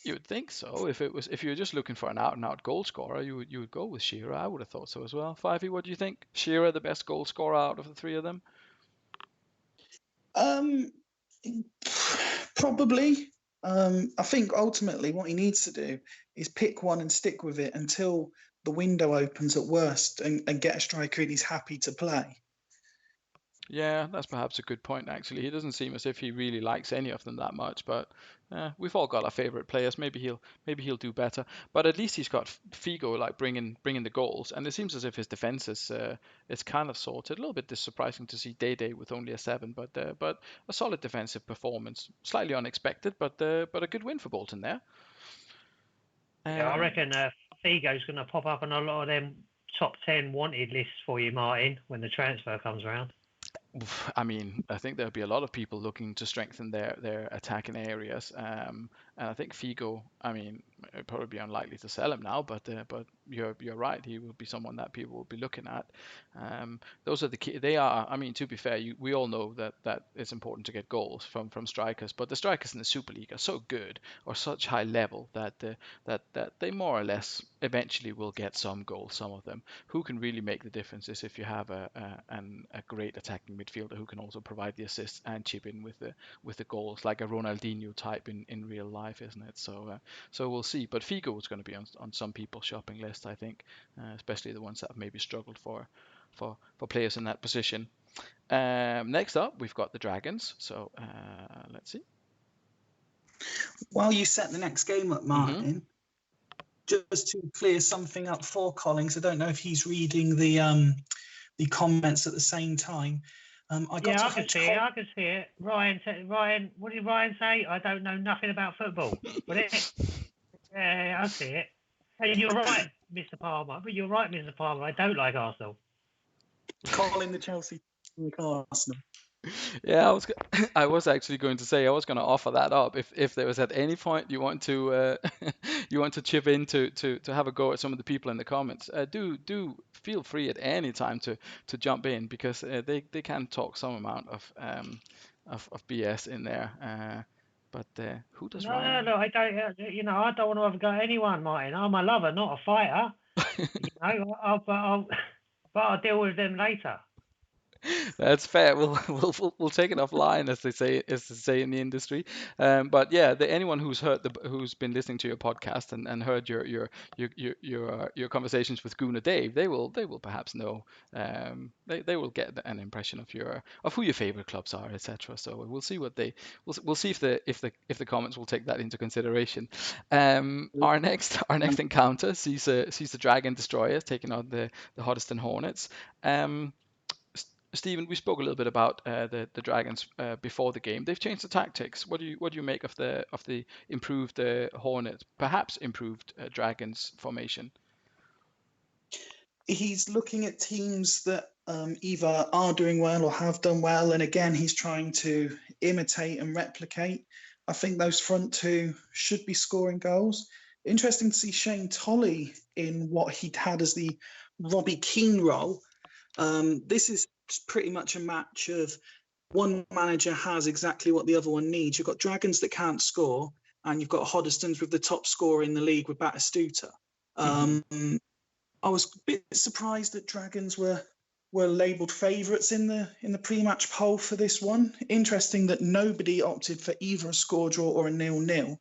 [SPEAKER 2] You would think so. If you were just looking for an out and out goal scorer, you would go with Shearer. I would have thought so as well. Fyfe, what do you think? Shearer the best goal scorer out of the 3 of them?
[SPEAKER 1] Probably. I think ultimately what he needs to do is pick one and stick with it until the window opens at worst and get a striker he's happy to play.
[SPEAKER 2] Yeah, that's perhaps a good point, actually. He doesn't seem as if he really likes any of them that much, but we've all got our favorite players. Maybe he'll do better. But at least he's got Figo like bringing the goals, and it seems as if his defense is kind of sorted. A little bit surprising to see Day with only a 7, but a solid defensive performance. Slightly unexpected, but a good win for Bolton there.
[SPEAKER 3] Yeah, I reckon Figo's going to pop up on a lot of them top 10 wanted lists for you, Martin, when the transfer comes around.
[SPEAKER 2] I mean, I think there'll be a lot of people looking to strengthen their attacking areas, and I think Figo. I mean, it'd probably be unlikely to sell him now, but you're right. He will be someone that people will be looking at. Those are the key. They are. I mean, to be fair, we all know that it's important to get goals from strikers, but the strikers in the Super League are so good or such high level that they more or less eventually will get some goals. Some of them. Who can really make the difference is if you have a great attacking midfielder who can also provide the assists and chip in with the goals, like a Ronaldinho type in real life, isn't it? So we'll see. But Figo is going to be on some people's shopping list, I think, especially the ones that have maybe struggled for players in that position. Next up, we've got the Dragons. So let's see.
[SPEAKER 1] While you set the next game up, Martin, just to clear something up for Colin, 'cause I don't know if he's reading the comments at the same time. I can
[SPEAKER 3] see it. Ryan, what did Ryan say? I don't know nothing about football. Yeah, I see it. And you're right, Mr. Palmer. But you're right, Mr. Palmer. I don't like Arsenal.
[SPEAKER 1] Colin, the Chelsea, like Arsenal.
[SPEAKER 2] Yeah, I was actually going to say I was going to offer that up if there was at any point you want to you want to chip in to have a go at some of the people in the comments. Do feel free at any time to jump in, because they can talk some amount of BS in there. But who does Ryan?
[SPEAKER 3] No, I don't. I don't want to have a go at anyone, Martin. I'm a lover, not a fighter. But I'll deal with them later.
[SPEAKER 2] That's fair. We'll take it offline, as they say in the industry. But yeah, anyone who's been listening to your podcast and heard your conversations with Gunnar Dave, they will perhaps know. They will get an impression of who your favorite clubs are, etc. So we'll see we'll see if the comments will take that into consideration. Our next encounter sees the Dragon Destroyer taking on the Hoddesdon Hornets. Steven, we spoke a little bit about the Dragons before the game. They've changed the tactics. What do you make of the improved Hornet, perhaps improved Dragons formation?
[SPEAKER 1] He's looking at teams that either are doing well or have done well, and again, he's trying to imitate and replicate. I think those front two should be scoring goals. Interesting to see Shane Tolley in what he'd had as the Robbie Keane role. This is pretty much a match of one manager has exactly what the other one needs. You've got Dragons that can't score, and you've got Hoddestons with the top scorer in the league with Batistuta. I was a bit surprised that Dragons were labelled favourites in the pre-match poll for this one. Interesting that nobody opted for either a score draw or a 0-0,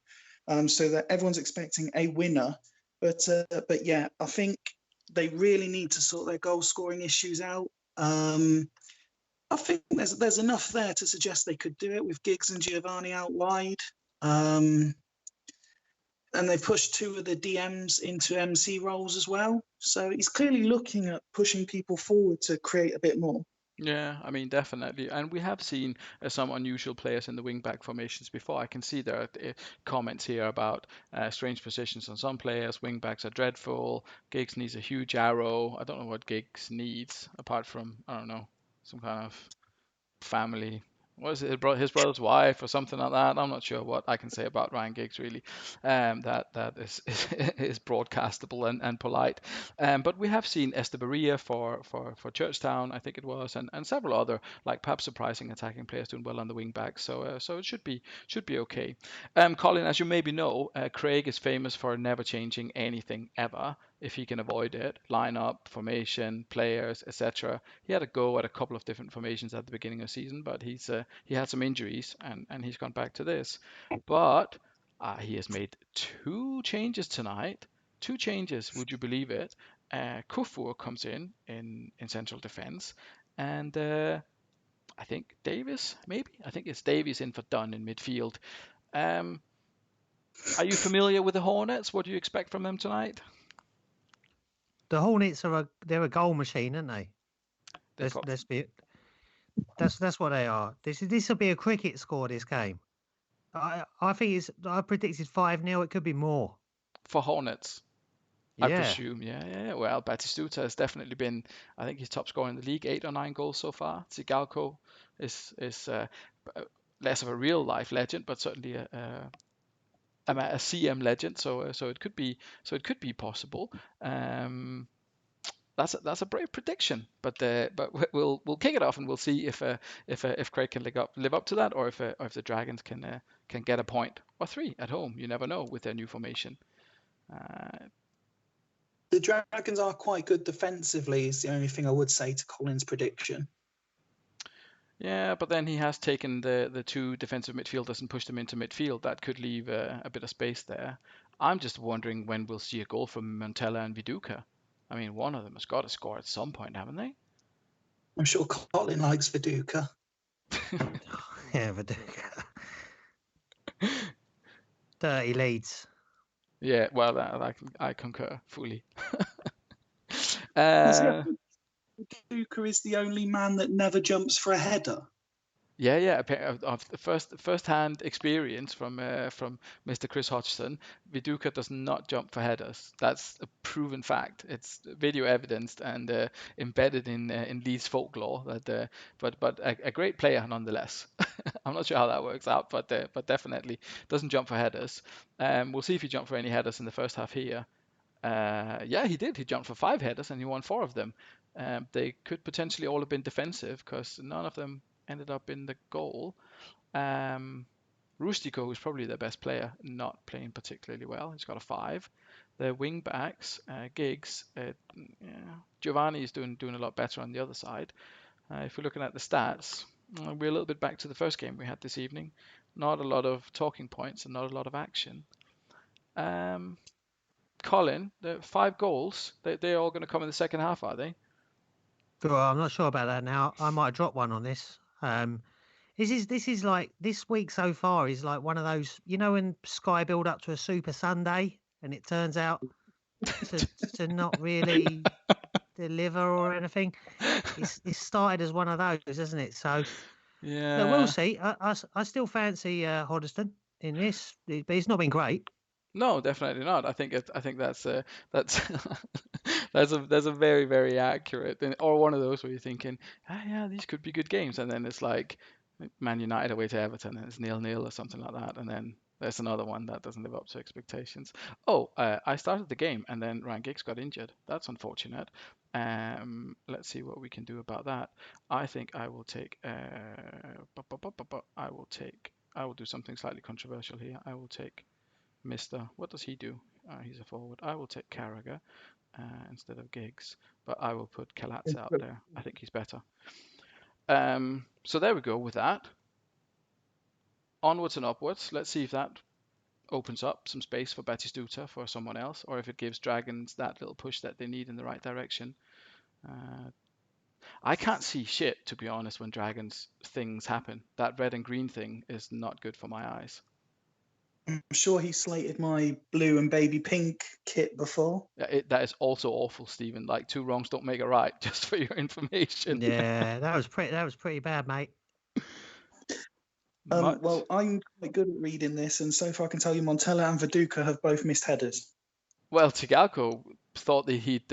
[SPEAKER 1] so that everyone's expecting a winner. But yeah, I think they really need to sort their goal scoring issues out. I think there's enough there to suggest they could do it with Giggs and Giovanni out wide. And they pushed two of the DMs into MC roles as well. So he's clearly looking at pushing people forward to create a bit more.
[SPEAKER 2] Yeah, I mean, definitely. And we have seen some unusual players in the wing-back formations before. I can see there are comments here about strange positions on some players. Wing-backs are dreadful. Giggs needs a huge arrow. I don't know what Giggs needs, apart from, I don't know, some kind of family. What is it? His brother's wife or something like that. I'm not sure what I can say about Ryan Giggs really. That is broadcastable and polite. But we have seen Estebaria for Churchtown, I think it was, and several other like perhaps surprising attacking players doing well on the wing back. So it should be okay. Colin, as you maybe know, Craig is famous for never changing anything ever if he can avoid it. Lineup, formation, players, etc. He had a go at a couple of different formations at the beginning of the season, but he had some injuries and he's gone back to this. But he has made 2 changes tonight. 2 changes, would you believe it? Kufur comes in central defense, and I think Davies, maybe? I think it's Davies in for Dunn in midfield. Are you familiar with the Hornets? What do you expect from them tonight?
[SPEAKER 4] The Hornets they're a goal machine, aren't they? That's what they are. This will be a cricket score. This game, I think I predicted 5-0. It could be more
[SPEAKER 2] for Hornets.
[SPEAKER 4] Yeah.
[SPEAKER 2] I presume, yeah. Well, Batistuta has definitely been, I think he's top scorer in the league, 8 or 9 goals so far. Tsigalko is less of a real life legend, but certainly a CM legend. So it could be possible. That's a brave prediction, but we'll kick it off and we'll see if Craig can live up to that, or if the Dragons can get a point or 3 at home. You never know with their new formation.
[SPEAKER 1] The Dragons are quite good defensively, is the only thing I would say to Colin's prediction.
[SPEAKER 2] Yeah, but then he has taken the 2 defensive midfielders and pushed them into midfield. That could leave a bit of space there. I'm just wondering when we'll see a goal from Montella and Viduka. I mean, one of them has got to score at some point, haven't they?
[SPEAKER 1] I'm sure Colin likes Viduka.
[SPEAKER 4] Yeah, Viduka. Dirty Leeds.
[SPEAKER 2] Yeah, well, I concur fully.
[SPEAKER 1] Does he have Viduka is the only man that never jumps for a header?
[SPEAKER 2] Yeah. Of the first-hand experience from Mr. Chris Hodgson, Viduka does not jump for headers. That's a proven fact. It's video evidenced and embedded in Leeds folklore. But a great player nonetheless. I'm not sure how that works out, but definitely doesn't jump for headers. We'll see if he jumped for any headers in the first half here. Yeah, he did. He jumped for 5 headers and he won 4 of them. They could potentially all have been defensive because none of them ended up in the goal. Rustico, who's probably their best player, not playing particularly well. He's got a 5. Their wing backs, Giggs, Giovanni is doing a lot better on the other side. If we're looking at the stats, we're a little bit back to the first game we had this evening. Not a lot of talking points and not a lot of action. Colin, the 5 goals, they're all going to come in the second half, are they?
[SPEAKER 4] Well, I'm not sure about that now. I might drop one on this. This is like this week so far is like one of those, when Sky build up to a Super Sunday and it turns out to not really deliver or anything. It's started as one of those, hasn't it? So
[SPEAKER 2] yeah,
[SPEAKER 4] we'll see. I still fancy Hoddesdon in this, but it's not been great.
[SPEAKER 2] No, definitely not. I think that's that's a very, very accurate, or one of those where you're thinking, yeah, these could be good games, and then it's like Man United away to Everton and it's 0-0 or something like that, and then there's another one that doesn't live up to expectations. I started the game and then Ryan Giggs got injured. That's unfortunate. Let's see what we can do about that. I think I will take I will do something slightly controversial here. I will take what does he do? He's a forward. I will take Carragher instead of Giggs, but I will put Kalatz out there. I think he's better. So there we go with that. Onwards and upwards. Let's see if that opens up some space for Batistuta for someone else, or if it gives Dragons that little push that they need in the right direction. I can't see shit, to be honest, when Dragons things happen. That red and green thing is not good for my eyes.
[SPEAKER 1] I'm sure he slated my blue and baby pink kit before.
[SPEAKER 2] That is also awful, Stephen. Like 2 wrongs don't make a right, just for your information.
[SPEAKER 4] Yeah, that was pretty bad, mate.
[SPEAKER 1] Well, I'm quite good at reading this, and so far I can tell you Montella and Viduka have both missed headers.
[SPEAKER 2] Well, Tigalco thought that he'd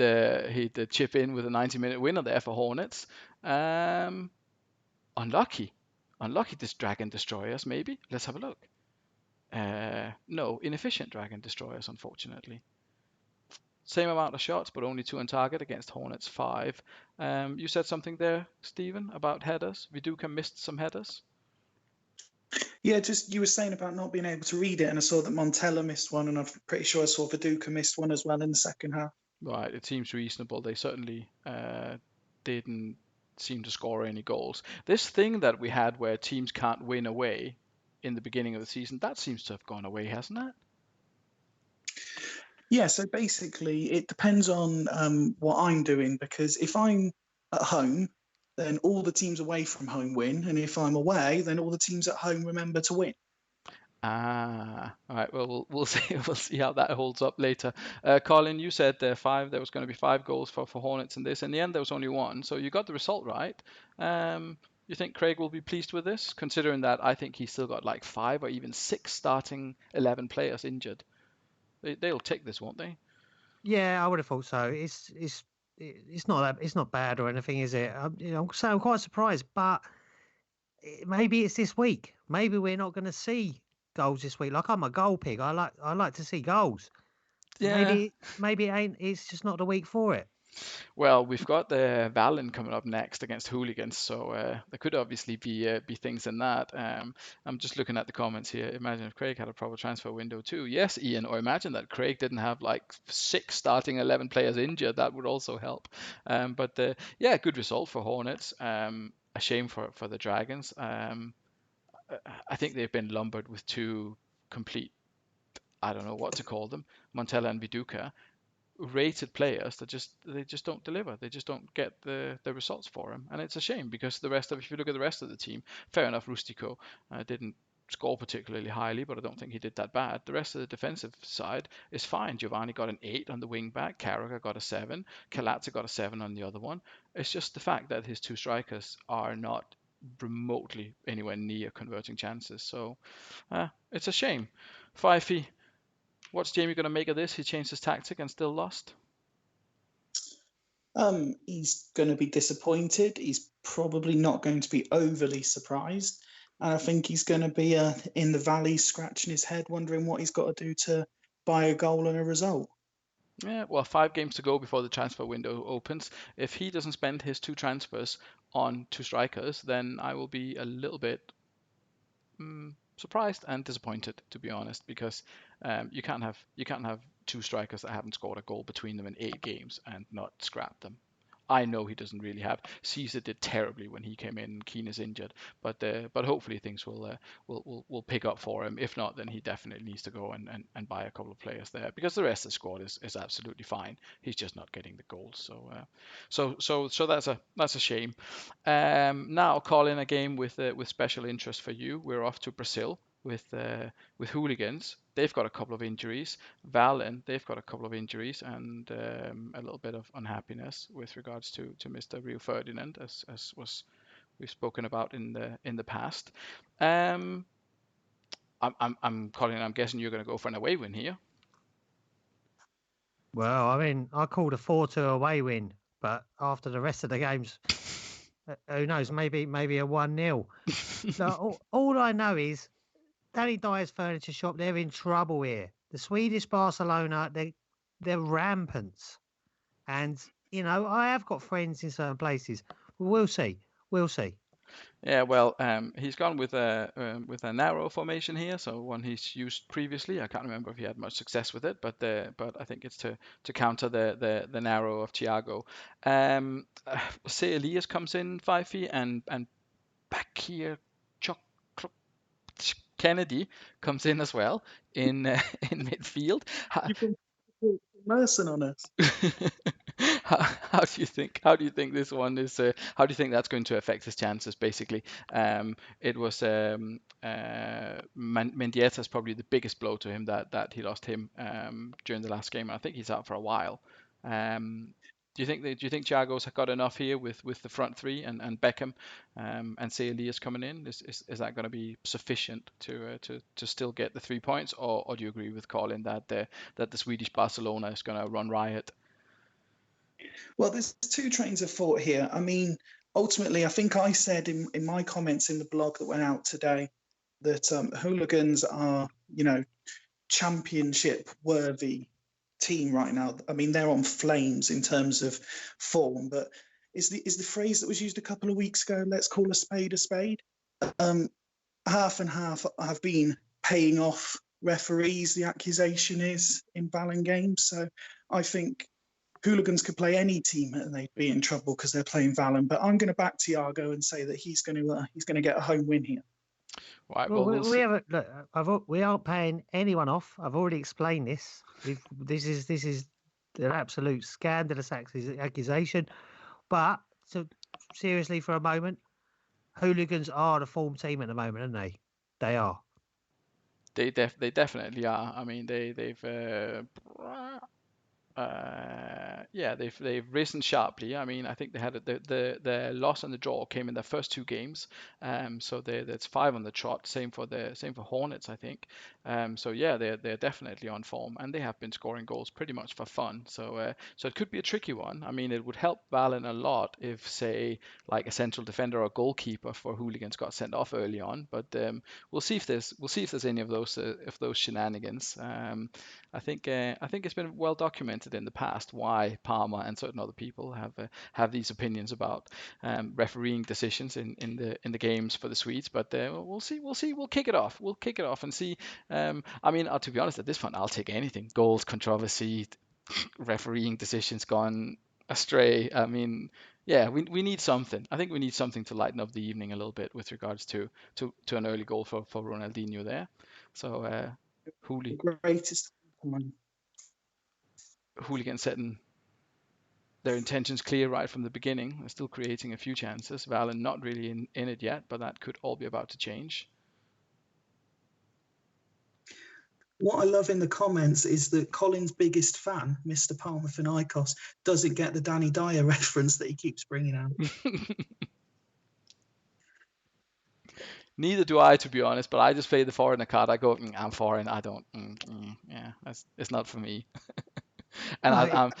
[SPEAKER 2] chip in with a 90-minute winner there for Hornets. Unlucky this Dragon Destroyers, maybe. Let's have a look. No, inefficient Dragon Destroyers, unfortunately. Same amount of shots, but only 2 on target against Hornets 5. You said something there, Stephen, about headers. Viduka missed some headers.
[SPEAKER 1] Yeah, just you were saying about not being able to read it, and I saw that Montella missed one, and I'm pretty sure I saw Viduka missed one as well in the second half.
[SPEAKER 2] Right, it seems reasonable. They certainly didn't seem to score any goals. This thing that we had where teams can't win away in the beginning of the season, that seems to have gone away, hasn't it?
[SPEAKER 1] Yeah, so basically it depends on what I'm doing, because if I'm at home, then all the teams away from home win, and if I'm away, then all the teams at home remember to win.
[SPEAKER 2] All right. Well, we'll see. We'll see how that holds up later. Colin, you said there was going to be 5 goals for Hornets in this. In the end, there was only 1, so you got the result right. You think Craig will be pleased with this, considering that I think he's still got like 5 or even 6 starting 11 players injured. They'll take this, won't they?
[SPEAKER 4] Yeah, I would have thought so. It's not bad or anything, is it? I'm quite surprised, but maybe it's this week. Maybe we're not going to see goals this week. Like, I'm a goal pig. I like to see goals.
[SPEAKER 2] Yeah.
[SPEAKER 4] Maybe it ain't. It's just not the week for it.
[SPEAKER 2] Well, we've got the Valen coming up next against Hooligans, so there could obviously be things in that. I'm just looking at the comments here. Imagine if Craig had a proper transfer window too. Yes, Ian, or imagine that Craig didn't have like 6 starting 11 players injured. That would also help. But good result for Hornets. A shame for the Dragons. I think they've been lumbered with 2 complete, I don't know what to call them, Montella and Viduka, rated players that they just don't deliver. They just don't get the results for them, and it's a shame because if you look at the rest of the team, fair enough, Rustico didn't score particularly highly, but I don't think he did that bad. The rest of the defensive side is fine. Giovanni got an 8 on the wing back. Carragher got a 7. Kalazza got a 7 on the other one. It's just the fact that his two strikers are not remotely anywhere near converting chances. So it's a shame. Fyfe, what's Jamie going to make of this? He changed his tactic and still lost.
[SPEAKER 1] He's going to be disappointed. He's probably not going to be overly surprised. And I think he's going to be in the valley scratching his head, wondering what he's got to do to buy a goal and a result.
[SPEAKER 2] Yeah, well, 5 games to go before the transfer window opens. If he doesn't spend his 2 transfers on 2 strikers, then I will be a little bit surprised and disappointed, to be honest, because you can't have 2 strikers that haven't scored a goal between them in 8 games and not scrap them. I know he doesn't really have. Caesar did terribly when he came in. Keane is injured, but hopefully things will pick up for him. If not, then he definitely needs to go and buy a couple of players there, because the rest of the squad is absolutely fine. He's just not getting the goals. So that's a shame. Now, Colin, a game with special interest for you. We're off to Brazil with Hooligans. They've got a couple of injuries. Valen, they've got a couple of injuries and a little bit of unhappiness with regards to Mr. Rio Ferdinand, as was we've spoken about in the past. I'm Colin. I'm guessing you're going to go for an away win here.
[SPEAKER 4] Well, I mean, I called a 4-2 away win, but after the rest of the games, who knows? Maybe a 1-0. So all I know is Danny Dyer's furniture shop. They're in trouble here. The Swedish Barcelona, they're rampant, and I have got friends in certain places. We'll see.
[SPEAKER 2] Yeah, well, he's gone with a narrow formation here, so one he's used previously. I can't remember if he had much success with it, but I think it's to counter the narrow of Thiago. Say Elias comes in, Fyfe, and back here, Kennedy comes in as well in midfield.
[SPEAKER 1] You've been immersing on us.
[SPEAKER 2] How do you think? How do you think this one is? How do you think that's going to affect his chances? Basically, it was Mendieta's probably the biggest blow to him that he lost him during the last game. I think he's out for a while. Do you think Thiago's got enough here with the front 3 and Beckham and say Elias coming in? Is that going to be sufficient to still get the 3 points, or do you agree with Colin that the Swedish Barcelona is going to run riot?
[SPEAKER 1] Well, there's 2 trains of thought here. I mean, ultimately, I think I said in my comments in the blog that went out today that Hooligans are, championship worthy team right now. I mean, they're on flames in terms of form, but is the phrase that was used a couple of weeks ago, let's call a spade a spade. Half and half have been paying off referees, the accusation is, in Valen games. So I think Hooligans could play any team and they'd be in trouble because they're playing Valen. But I'm going to back Thiago and say that he's going to get a home win here.
[SPEAKER 2] Right.
[SPEAKER 4] Well, we aren't paying anyone off. I've already explained this. This is an absolute scandalous accusation. But seriously, for a moment, Hooligans are the form team at the moment, aren't they? They are.
[SPEAKER 2] They definitely are. I mean, they've risen sharply. I mean, I think they had the loss and the draw came in their first 2 games. So that's 5 on the trot. Same for Hornets, I think. So yeah, they're definitely on form, and they have been scoring goals pretty much for fun. So it could be a tricky one. I mean, it would help Valen a lot if, say, like a central defender or goalkeeper for Hooligans got sent off early on. But we'll see if there's any of those shenanigans. I think it's been well documented in the past why Palmer and certain other people have these opinions about refereeing decisions in the games for the Swedes. But we'll see. We'll kick it off. And see. I mean, to be honest, at this point, I'll take anything. Goals, controversy, refereeing decisions gone astray. I mean, yeah, we need something. I think we need something to lighten up the evening a little bit with regards to an early goal for Ronaldinho there. So
[SPEAKER 1] The greatest.
[SPEAKER 2] Hooligans setting their intentions clear right from the beginning. They're still creating a few chances. Valen not really in it yet, but that could all be about to change.
[SPEAKER 1] What I love in the comments is that Colin's biggest fan, Mr. Palmer-Icos, doesn't get the Danny Dyer reference that he keeps bringing out.
[SPEAKER 2] Neither do I, to be honest, but I just play the foreigner card. I go, I'm foreign. I don't. Yeah, it's not for me. And
[SPEAKER 4] No,
[SPEAKER 2] I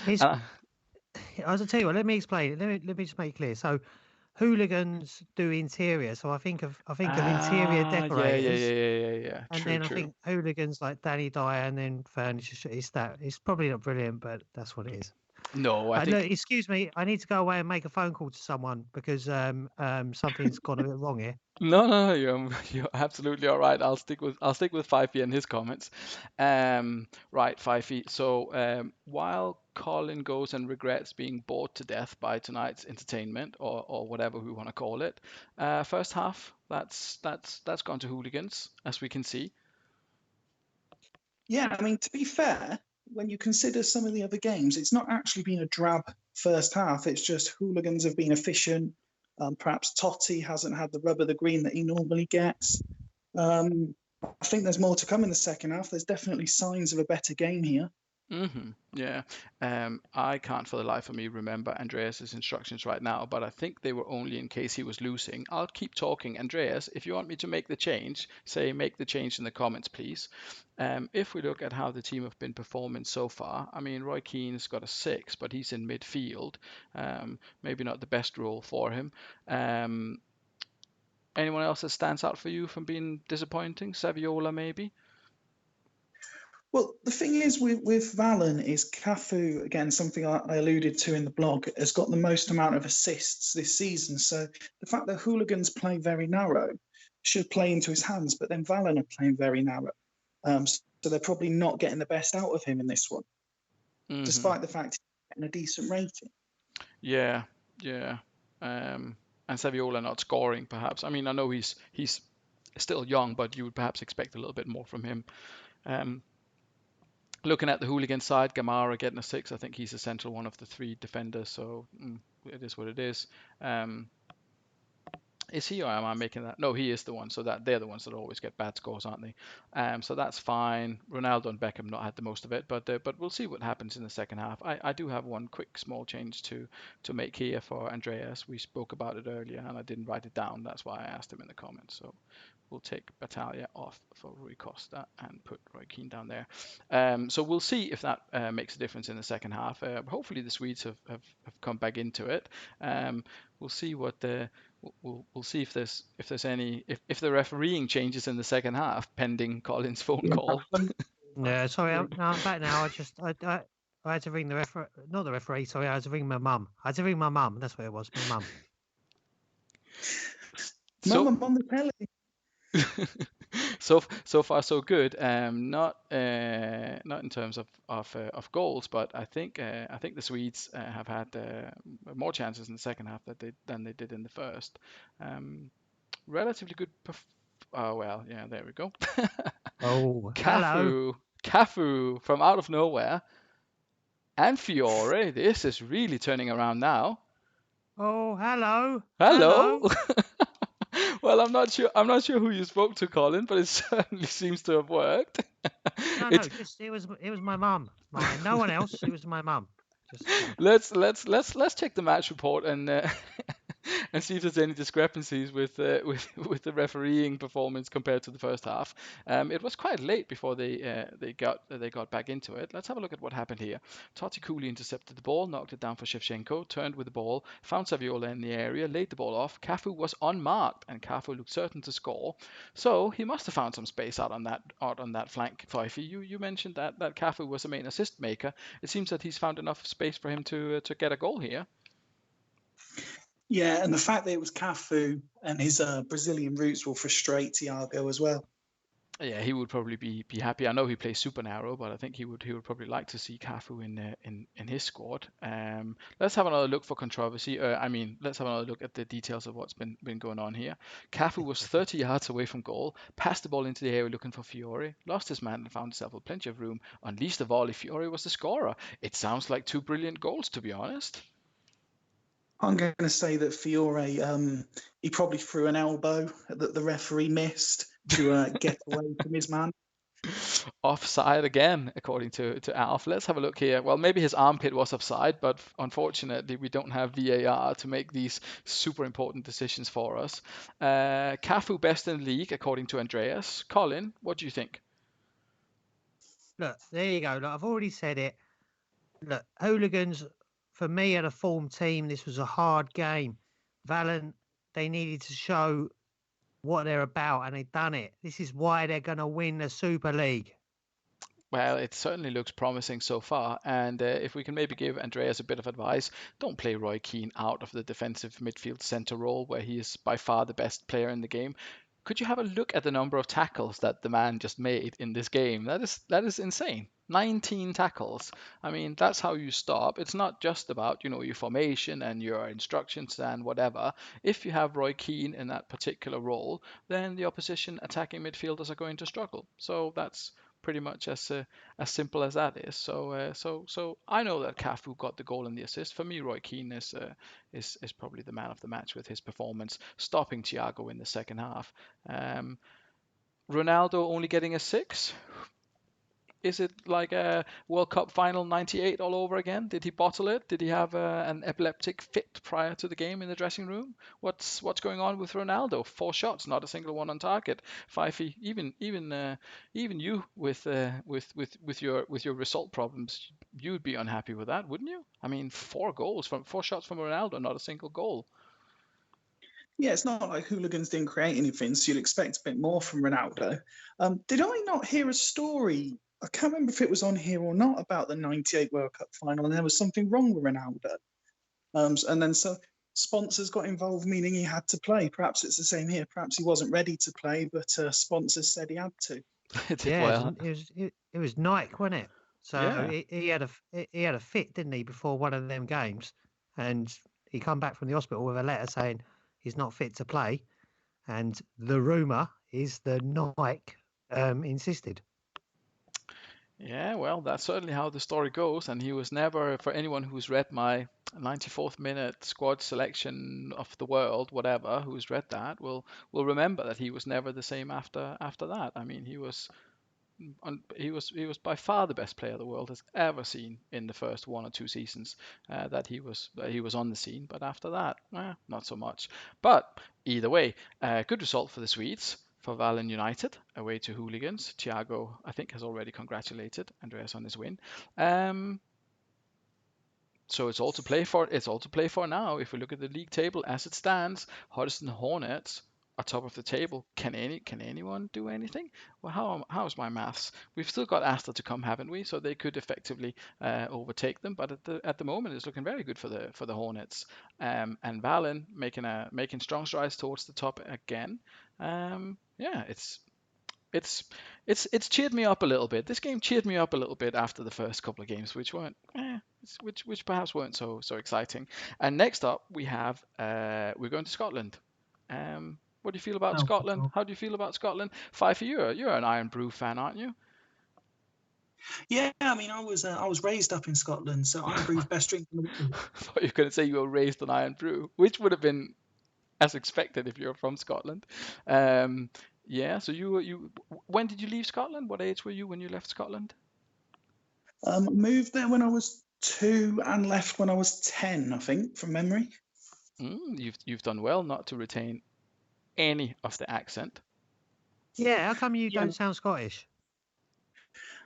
[SPEAKER 4] I'll tell you what. Let me explain it. Let me just make it clear. So, hooligans do interior. So I think of interior decorators,
[SPEAKER 2] yeah.
[SPEAKER 4] and
[SPEAKER 2] True,
[SPEAKER 4] then I
[SPEAKER 2] true.
[SPEAKER 4] think hooligans like Danny Dyer, and then furniture. It's probably not brilliant, but that's what it is.
[SPEAKER 2] No, I think
[SPEAKER 4] Look, excuse me. I need to go away and make a phone call to someone because something's gone a bit wrong here.
[SPEAKER 2] no, you're absolutely all right. I'll stick with Fyfe and his comments. Right, Fyfe. So while Colin goes and regrets being bored to death by tonight's entertainment or whatever we want to call it, first half that's gone to hooligans, as we can see.
[SPEAKER 1] Yeah, I mean, to be fair, when you consider some of the other games, it's not actually been a drab first half. It's just hooligans have been efficient. Perhaps Totti hasn't had the rub of the green that he normally gets. I think there's more to come in the second half. There's definitely signs of a better game here.
[SPEAKER 2] Yeah. I can't for the life of me remember Andreas's instructions right now, but I think they were only in case he was losing. I'll keep talking. Andreas, if you want me to make the change, make the change in the comments, please. If we look at how the team have been performing so far, I mean, Roy Keane's got a 6, but he's in midfield. Maybe not the best role for him. Anyone else that stands out for you from being disappointing? Saviola, maybe?
[SPEAKER 1] Well, the thing is with Valen is Cafu, again, something I alluded to in the blog, has got the most amount of assists this season. So the fact that hooligans play very narrow should play into his hands, but then Valen are playing very narrow. So they're probably not getting the best out of him in this one, despite the fact he's getting a decent rating.
[SPEAKER 2] Yeah. And Saviola not scoring, perhaps. I mean, I know he's still young, but you would perhaps expect a little bit more from him. Looking at the hooligan side, Gamara getting a 6. I think he's a central one of the 3 defenders, so it is what it is. Is he, or am I making that? No, he is the one. So that they're the ones that always get bad scores, aren't they? So that's fine. Ronaldo and Beckham not had the most of it, but we'll see what happens in the second half. I do have one quick small change to make here for Andreas. We spoke about it earlier, and I didn't write it down. That's why I asked him in the comments. So we'll take Battaglia off for Rui Costa and put Roy Keane down there. So we'll see if that makes a difference in the second half. Hopefully the Swedes have come back into it. We'll see what the we'll see if there's any if the refereeing changes in the second half pending Colin's phone call.
[SPEAKER 4] Yeah, sorry, I'm back now. I had to ring the not the referee. Sorry, I had to ring my mum. That's what it was, my mum.
[SPEAKER 1] Mum, I'm on the telly.
[SPEAKER 2] So far so good. Not in terms of goals, but I think the Swedes have had more chances in the second half than they did in the first. Relatively good. Oh well, yeah, there we go.
[SPEAKER 4] Oh, hello.
[SPEAKER 2] Cafu from out of nowhere, and Fiore. This is really turning around now.
[SPEAKER 4] Oh, hello.
[SPEAKER 2] Hello. Well, I'm not sure who you spoke to, Colin, but it certainly seems to have worked.
[SPEAKER 4] No, just it was my mum. No one else. It was my mum.
[SPEAKER 2] Let's check the match report and and see if there's any discrepancies with the refereeing performance compared to the first half. It was quite late before they got back into it. Let's have a look at what happened here. Totti coolly intercepted the ball, knocked it down for Shevchenko, turned with the ball, found Saviola in the area, laid the ball off. Cafu was unmarked, and Cafu looked certain to score. So he must have found some space out on that flank. Fyfe, you mentioned that Cafu was the main assist maker. It seems that he's found enough space for him to get a goal here.
[SPEAKER 1] Yeah, and the fact that it was Cafu and his Brazilian roots will frustrate Thiago as well.
[SPEAKER 2] Yeah, he would probably be happy. I know he plays super narrow, but I think he would probably like to see Cafu in his squad. Let's have another look for controversy. Let's have another look at the details of what's been going on here. Cafu was 30 yards away from goal, passed the ball into the area looking for Fiore, lost his man and found himself with plenty of room, unleashed the volley. Fiore was the scorer. It sounds like 2 brilliant goals, to be honest.
[SPEAKER 1] I'm going to say that Fiore, he probably threw an elbow that the referee missed to get away from his man.
[SPEAKER 2] offside again, according to Alf. Let's have a look here. Well, maybe his armpit was offside, but unfortunately, we don't have VAR to make these super important decisions for us. Cafu best in the league, according to Andreas. Colin, what do you think?
[SPEAKER 4] Look, there you go. Look, I've already said it. Look, Hooligans, for me, are a form team. This was a hard game. Valen, they needed to show what they're about, and they've done it. This is why they're going to win the Super League.
[SPEAKER 2] Well, it certainly looks promising so far. And if we can maybe give Andreas a bit of advice, don't play Roy Keane out of the defensive midfield center role where he is by far the best player in the game. Could you have a look at the number of tackles that the man just made in this game? That is insane. 19 tackles. I mean, that's how you stop. It's not just about, your formation and your instructions and whatever. If you have Roy Keane in that particular role, then the opposition attacking midfielders are going to struggle. So that's pretty much as simple as that is. So I know that Cafu got the goal and the assist. For me, Roy Keane is probably the man of the match with his performance, stopping Thiago in the second half. Ronaldo only getting a 6. Is it like a World Cup final '98 all over again? Did he bottle it? Did he have an epileptic fit prior to the game in the dressing room? What's going on with Ronaldo? 4 shots, not a single one on target. Fyfe, even you with your result problems, you'd be unhappy with that, wouldn't you? I mean, 4 shots from Ronaldo, not a single goal.
[SPEAKER 1] Yeah, it's not like Hooligans didn't create anything, so you'd expect a bit more from Ronaldo. Did I not hear a story? I can't remember if it was on here or not about the '98 World Cup final, and there was something wrong with Ronaldo. And then so sponsors got involved, meaning he had to play. Perhaps it's the same here. Perhaps he wasn't ready to play, but sponsors said he had to.
[SPEAKER 4] It was Nike, wasn't it? So
[SPEAKER 2] Yeah.
[SPEAKER 4] he had a fit, didn't he, before one of them games, and he come back from the hospital with a letter saying he's not fit to play, and the rumor is the Nike insisted.
[SPEAKER 2] Yeah, well, that's certainly how the story goes. And he was never, for anyone who's read my 94th minute squad selection of the world, whatever, who's read that, will remember that he was never the same after that. I mean, he was by far the best player the world has ever seen in the first 1 or 2 seasons that he was on the scene. But after that, not so much. But either way, good result for the Swedes. For Valen United, away to Hooligans. Thiago, I think, has already congratulated Andreas on his win. So it's all to play for. It's all to play for now. If we look at the league table as it stands, Huddersfield Hornets are top of the table. Can anyone do anything? Well, how's my maths? We've still got Astor to come, haven't we? So they could effectively overtake them. But at the moment, it's looking very good for the Hornets. And Valen making strong strides towards the top again. Yeah, it's cheered me up a little bit. This game cheered me up a little bit after the first couple of games, which weren't, which perhaps weren't so exciting. And next up, we have we're going to Scotland. What do you feel about Scotland? How do you feel about Scotland? Fyfe, you're an Iron Brew fan, aren't you?
[SPEAKER 1] Yeah, I mean, I was raised up in Scotland, so Iron Brew's best drink in the world.
[SPEAKER 2] I thought you were going to say you were raised on Iron Brew, which would have been as expected if you're from Scotland. Yeah, so you when did you leave Scotland? What age were you when you left Scotland?
[SPEAKER 1] Moved there when I was 2 and left when I was 10, I think, from memory.
[SPEAKER 2] You've done well not to retain any of the accent.
[SPEAKER 4] Yeah, how come you don't sound Scottish?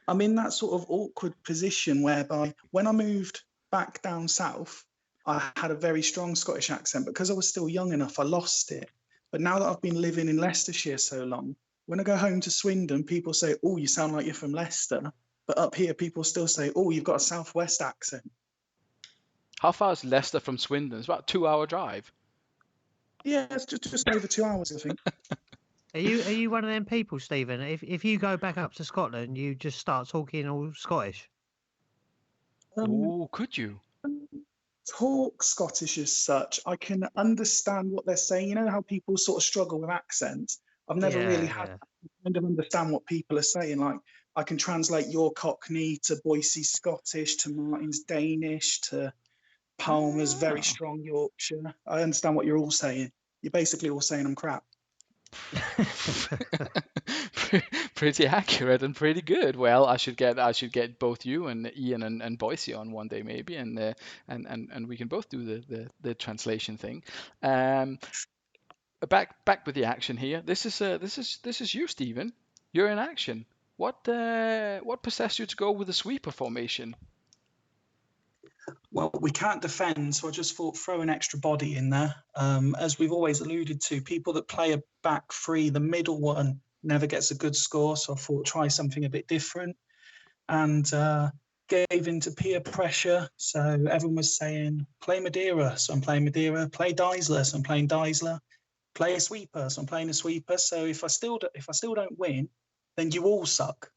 [SPEAKER 1] I'm in that sort of awkward position whereby when I moved back down south, I had a very strong Scottish accent. Because I was still young enough, I lost it. But now that I've been living in Leicestershire so long, when I go home to Swindon, people say, "Oh, you sound like you're from Leicester." But up here, people still say, "Oh, you've got a southwest accent."
[SPEAKER 2] How far is Leicester from Swindon? It's about a 2-hour drive.
[SPEAKER 1] Yeah, it's just over 2 hours, I think.
[SPEAKER 4] Are you one of them people, Stephen? If you go back up to Scotland, you just start talking all Scottish?
[SPEAKER 2] Could you?
[SPEAKER 1] Talk Scottish as such. I can understand what they're saying. You know how people sort of struggle with accents? I've never really had that kind of understand what people are saying. Like, I can translate your Cockney to Boise Scottish to Martin's Danish to Palmer's very strong Yorkshire. I understand what you're all saying. You're basically all saying I'm crap.
[SPEAKER 2] Pretty accurate and pretty good. Well, I should get both you and Ian and Boise on one day maybe, and we can both do the translation thing. Back with the action here. This is you, Steven. You're in action. What possessed you to go with the sweeper formation?
[SPEAKER 1] Well, we can't defend, so I just thought throw an extra body in there. As we've always alluded to, people that play a back three, the middle one never gets a good score, so I thought try something a bit different. And gave into peer pressure, so everyone was saying, play Madeira, so I'm playing Madeira, play Deisler, so I'm playing Deisler, play a sweeper, so I'm playing a sweeper. So if I still don't win, then you all suck.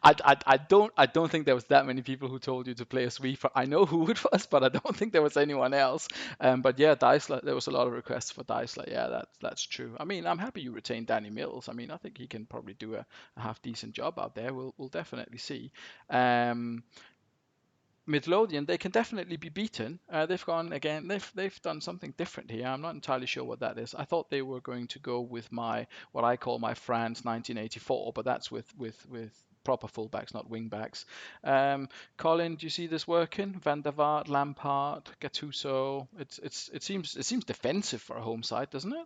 [SPEAKER 2] I don't think there was that many people who told you to play a sweeper. I know who it was, but I don't think there was anyone else. But yeah, Deisler, there was a lot of requests for Deisler. Yeah, that's true. I mean, I'm happy you retained Danny Mills. I mean, I think he can probably do a half decent job out there. We'll definitely see. Midlothian, they can definitely be beaten. They've gone again. They've done something different here. I'm not entirely sure what that is. I thought they were going to go with what I call my France 1984, but that's with proper fullbacks, not wingbacks. Colin, do you see this working? Van der Vaart, Lampard, Gattuso. It seems defensive for a home side, doesn't it?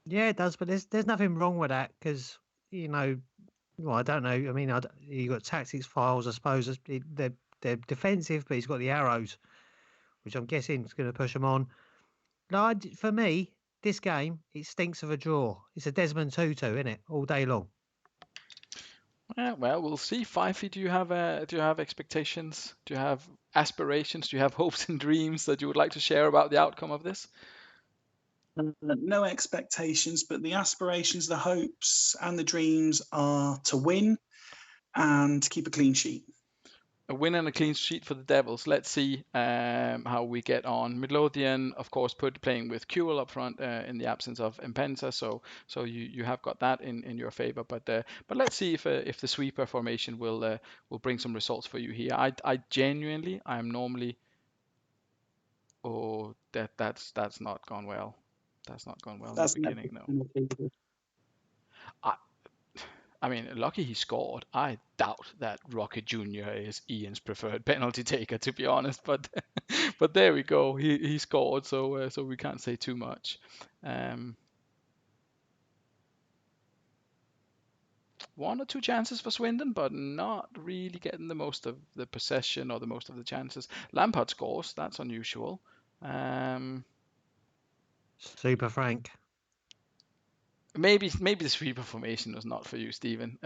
[SPEAKER 4] Yeah, it does, but there's nothing wrong with that because well, I don't know. I mean, you got tactics files, I suppose. They're defensive, but he's got the arrows, which I'm guessing is going to push them on. No, for me, this game it stinks of a draw. It's a Desmond Tutu, isn't it, all day long?
[SPEAKER 2] Yeah, well, we'll see. Fyfe, do you have expectations? Do you have aspirations? Do you have hopes and dreams that you would like to share about the outcome of this?
[SPEAKER 1] No expectations, but the aspirations, the hopes, and the dreams are to win and keep a clean sheet.
[SPEAKER 2] A win and a clean sheet for the Devils. Let's see how we get on. Midlothian, of course, playing with Kewell up front in the absence of Mpenza, so you have got that in your favor. But let's see if the sweeper formation will bring some results for you here. I genuinely, I'm normally. Oh, that's not gone well. That's not gone well in the beginning. No. I mean, lucky he scored. I doubt that Rocket Jr. is Ian's preferred penalty taker, to be honest. But but there we go. He scored, so we can't say too much. One or two chances for Swindon, but not really getting the most of the possession or the most of the chances. Lampard scores. That's unusual.
[SPEAKER 4] Super Frank.
[SPEAKER 2] Maybe the sweeper formation was not for you, Steven.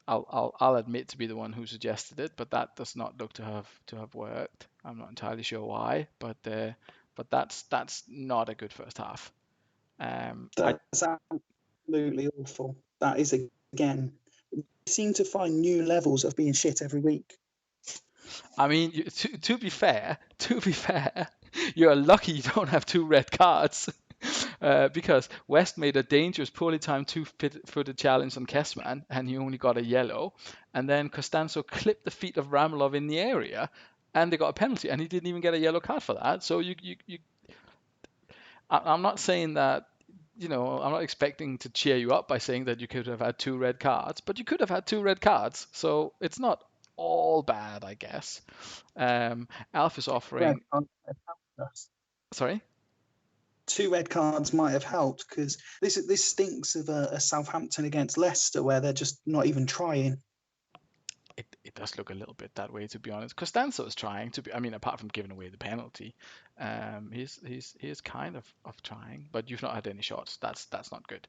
[SPEAKER 2] I'll admit to be the one who suggested it, but that does not look to have worked. I'm not entirely sure why, but that's not a good first half.
[SPEAKER 1] That's absolutely awful. That is, again, we seem to find new levels of being shit every week.
[SPEAKER 2] I mean, to be fair, you're lucky you don't have 2 red cards. Because West made a dangerous, poorly timed 2-footed challenge on Kessman, and he only got a yellow. And then Costanzo clipped the feet of Ramelov in the area, and they got a penalty, and he didn't even get a yellow card for that. So I'm not saying that, I'm not expecting to cheer you up by saying that you could have had 2 red cards, but you could have had 2 red cards. So it's not all bad, I guess. Alf is offering. Sorry.
[SPEAKER 1] 2 red cards might have helped because this stinks of a Southampton against Leicester where they're just not even trying.
[SPEAKER 2] It does look a little bit that way, to be honest. Costanzo is trying to be. I mean, apart from giving away the penalty, he's kind of trying. But you've not had any shots. That's not good.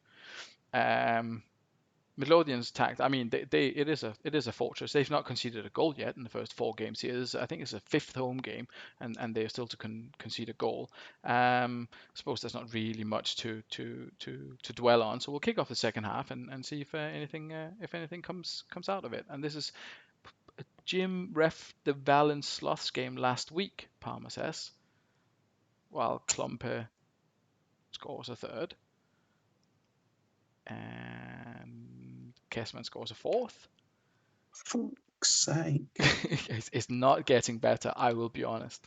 [SPEAKER 2] Midlothian's tact. I mean, it is a fortress. They've not conceded a goal yet in the first 4 games here. I think it's a 5th home game, and they're still to concede a goal. I suppose there's not really much to dwell on. So we'll kick off the second half and see if anything comes out of it. And this is Jim ref the Valence Sloths game last week, Palmer says, while Klumpe scores a 3rd. And Kessman scores a 4th.
[SPEAKER 1] For fuck's sake.
[SPEAKER 2] It's not getting better, I will be honest.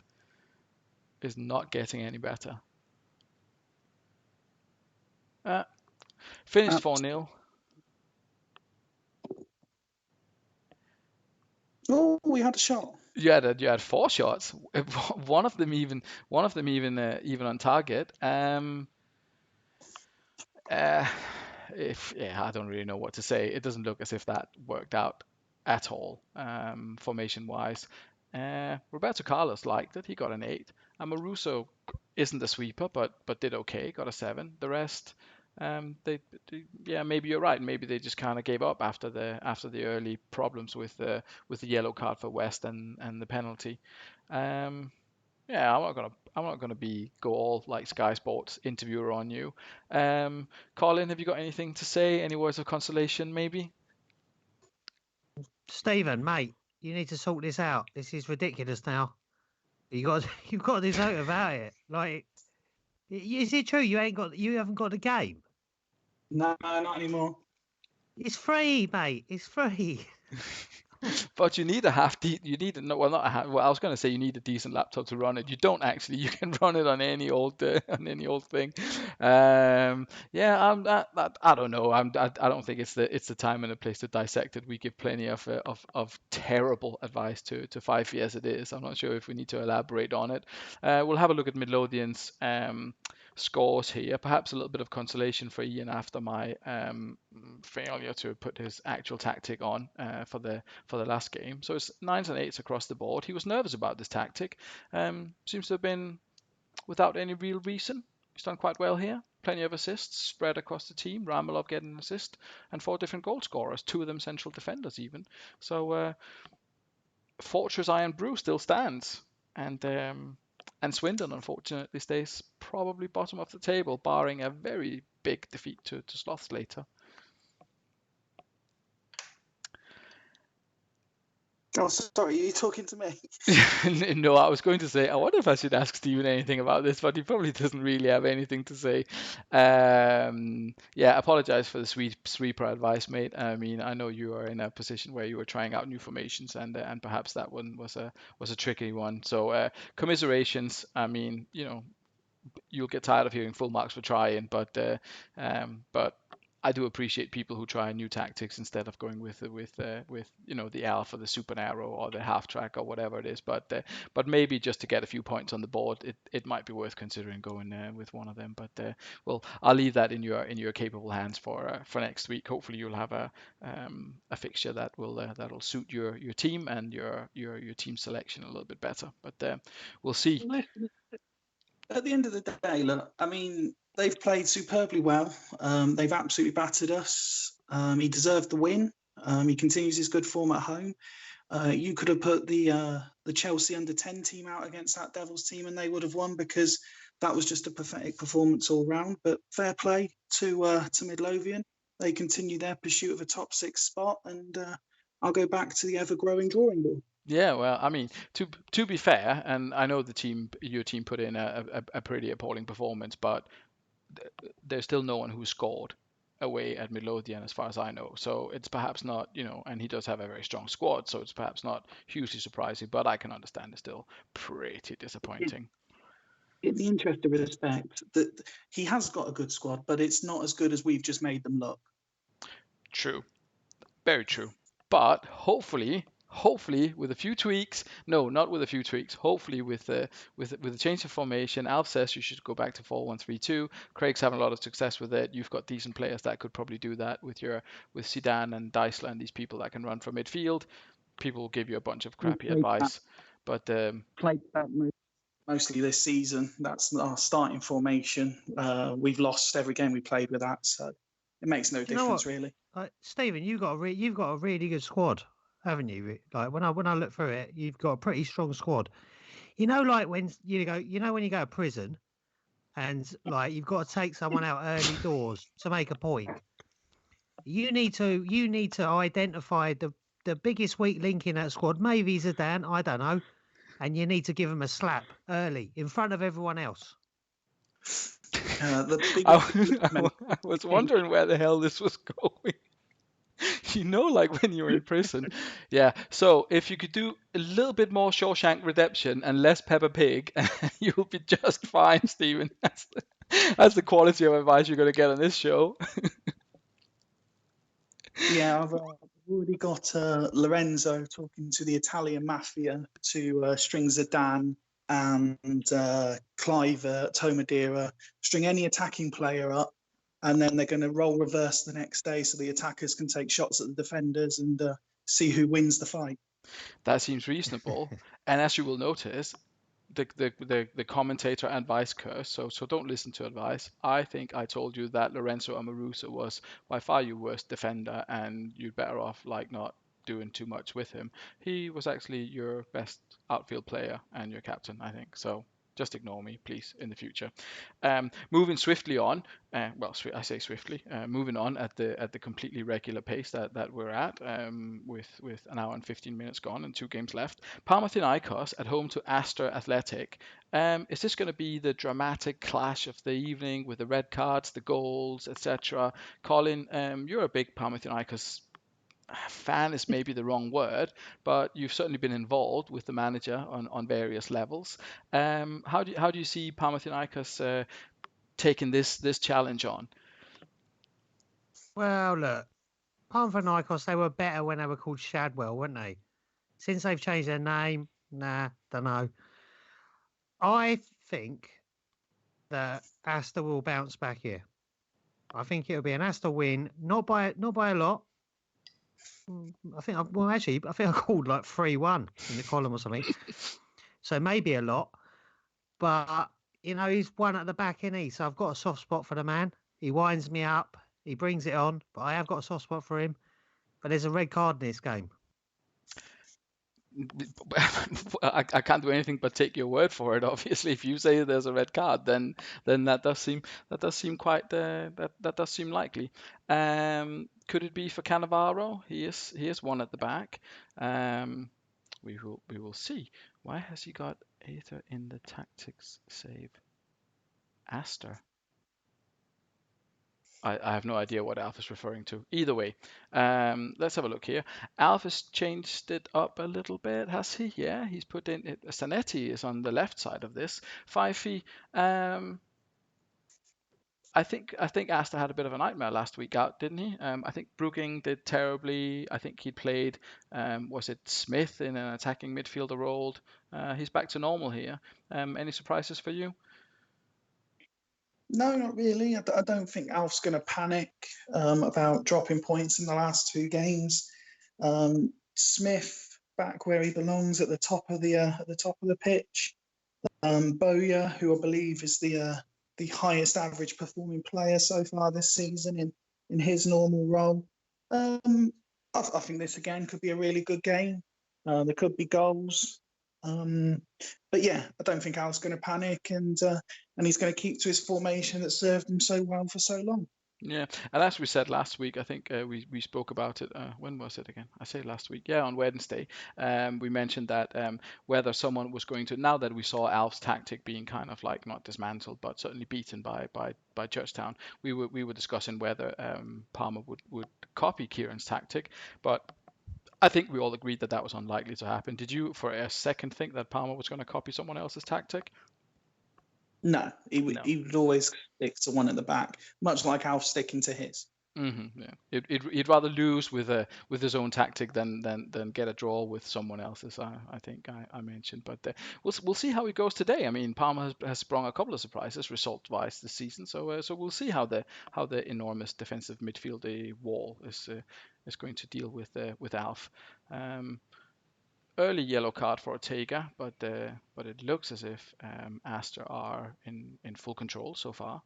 [SPEAKER 2] It's not getting any better. Finished 4-0.
[SPEAKER 1] Oh, we had a shot.
[SPEAKER 2] You had 4 shots. One of them even on target. I don't really know what to say. It doesn't look as if that worked out at all, formation wise. Roberto Carlos liked it. He got an 8. Amoruso isn't a sweeper, but did okay. Got a 7. The rest, maybe you're right. Maybe they just kind of gave up after the early problems with the yellow card for West and the penalty. I'm not gonna go all like Sky Sports interviewer on you. Colin, have you got anything to say? Any words of consolation, maybe?
[SPEAKER 4] Stephen, mate, you need to sort this out. This is ridiculous now. You've got to do something about it. Like, is it true you haven't got the game?
[SPEAKER 1] No, not anymore.
[SPEAKER 4] It's free, mate. It's free.
[SPEAKER 2] But you need I was going to say you need a decent laptop to run it. You don't actually. You can run it on any old thing. I don't know. I don't think it's the time and the place to dissect it. We give plenty of terrible advice to Fyfe as it is. I'm not sure if we need to elaborate on it. We'll have a look at Midlothian's scores here. Perhaps a little bit of consolation for Ian after my failure to put his actual tactic on for the last game. So it's 9s and 8s across the board. He was nervous about this tactic. Seems to have been without any real reason. He's done quite well here. Plenty of assists spread across the team. Ramelov getting an assist and 4 different goal scorers, 2 of them central defenders even. So Fortress Iron Brew still stands. And Swindon, unfortunately, stays probably bottom of the table, barring a very big defeat to Sloths later.
[SPEAKER 1] Oh, sorry, are you talking to me?
[SPEAKER 2] No, I was going to say, I wonder if I should ask Steven anything about this, but he probably doesn't really have anything to say. Apologize for the sweeper advice, mate. I mean, I know you are in a position where you were trying out new formations, and perhaps that one was a tricky one. So commiserations. I mean, you'll get tired of hearing full marks for trying, but I do appreciate people who try new tactics instead of going with the alpha, the super narrow, or the half track, or whatever it is. But maybe just to get a few points on the board, it might be worth considering going with one of them. But I'll leave that in your capable hands for next week. Hopefully you'll have a fixture that'll suit your team and your team selection a little bit better. But we'll see.
[SPEAKER 1] At the end of the day, look, I mean, they've played superbly well. They've absolutely battered us. He deserved the win. He continues his good form at home. You could have put the Chelsea under-10 team out against that Devils team and they would have won because that was just a pathetic performance all round. But fair play to Midlothian. They continue their pursuit of a top 6 spot, and I'll go back to the ever-growing drawing board.
[SPEAKER 2] Yeah, well, I mean, to be fair, and I know your team put in a pretty appalling performance, but there's still no one who scored away at Midlothian as far as I know. So it's perhaps not, and he does have a very strong squad, so it's perhaps not hugely surprising, but I can understand it's still pretty disappointing.
[SPEAKER 1] In the interest of respect, that he has got a good squad, but it's not as good as we've just made them look.
[SPEAKER 2] True. Very true. But hopefully with a few tweaks, no, not with a few tweaks, hopefully with a change of formation. Alf says you should go back to 4-1-3-2. Craig's having a lot of success with it. You've got decent players that could probably do that with Zidane and Deisler and these people that can run from midfield. People will give you a bunch of crappy advice, but
[SPEAKER 1] played that mostly this season. That's our starting formation. We've lost every game we played with that, so it makes no difference really.
[SPEAKER 4] Stephen, you've got a really good squad, haven't you? Like when I look through it, you've got a pretty strong squad. Like when you go to prison, and like you've got to take someone out early doors to make a point. You need to identify the biggest weak link in that squad. Maybe Zidane, I don't know, and you need to give him a slap early in front of everyone else.
[SPEAKER 2] I was wondering where the hell this was going. Like when you're in prison. Yeah. So if you could do a little bit more Shawshank Redemption and less Peppa Pig, you'll be just fine, Stephen. That's the quality of advice you're going to get on this show.
[SPEAKER 1] Yeah, I've already got Lorenzo talking to the Italian mafia to string Zidane and Clive Tomadera, string any attacking player up, and then they're going to role reverse the next day so the attackers can take shots at the defenders and see who wins the fight.
[SPEAKER 2] That seems reasonable. And as you will notice, the commentator and vice curse, so don't listen to advice. I think I told you that Lorenzo Amoruso was by far your worst defender, and you'd better off like not doing too much with him. He was actually your best outfield player and your captain, I think. So just ignore me, please, in the future. Moving swiftly on, I say swiftly, moving on at the completely regular pace that we're at, with an hour and 15 minutes gone and 2 games left. Panathinaikos at home to Astor Athletic. Is this going to be the dramatic clash of the evening with the red cards, the goals, etc.? Colin, you're a big Panathinaikos fan is maybe the wrong word, but you've certainly been involved with the manager on various levels. How do you see Panathinaikos taking this challenge on?
[SPEAKER 4] Well, look, Panathinaikos, they were better when they were called Shadwell, weren't they? Since they've changed their name, don't know. I think that Astor will bounce back here. I think it'll be an Astor win, not by a lot. I think I called like 3-1 in the column or something. So maybe a lot, but he's one at the back, isn't he? So I've got a soft spot for the man. He winds me up. He brings it on, but I have got a soft spot for him. But there's a red card in this game.
[SPEAKER 2] I can't do anything but take your word for it. Obviously, if you say there's a red card, then that does seem quite that does seem likely. Could it be for Cannavaro? He is one at the back. We will see. Why has he got Aether in the tactics save? Astor. I have no idea what Alf is referring to. Either way, let's have a look here. Alf has changed it up a little bit, has he? Yeah, he's put in it. Zanetti is on the left side of this. Fyfe, I think Astor had a bit of a nightmare last week out, didn't he? I think Brugging did terribly. I think he played, was it Smith in an attacking midfielder role? He's back to normal here. Any surprises for you?
[SPEAKER 1] No, not really. I don't think Alf's going to panic about dropping points in the last 2 games. Smith back where he belongs at the top of the pitch. Boya, who I believe is the highest average performing player so far this season in his normal role. I think this again could be a really good game. There could be goals. But yeah, I don't think Al's going to panic, and he's going to keep to his formation that served him so well for so long.
[SPEAKER 2] Yeah, and as we said last week, I think we spoke about it. When was it again? I say last week. Yeah, on Wednesday. We mentioned that whether someone was going to, now that we saw Alf's tactic being kind of like not dismantled, but certainly beaten by Georgetown, we were discussing whether Parma would copy Kieran's tactic, but I think we all agreed that was unlikely to happen. Did you, for a second, think that Parma was going to copy someone else's tactic?
[SPEAKER 1] No, he would always stick to one at the back, much like Alf sticking to his.
[SPEAKER 2] Mm-hmm, yeah, he'd rather lose with his own tactic than get a draw with someone else's. I think I mentioned, but we'll see how it goes today. I mean, Parma has sprung a couple of surprises result-wise this season, so we'll see how the enormous defensive midfield wall is going to deal with Alf. Early yellow card for Ortega, but it looks as if Astor are in full control so far.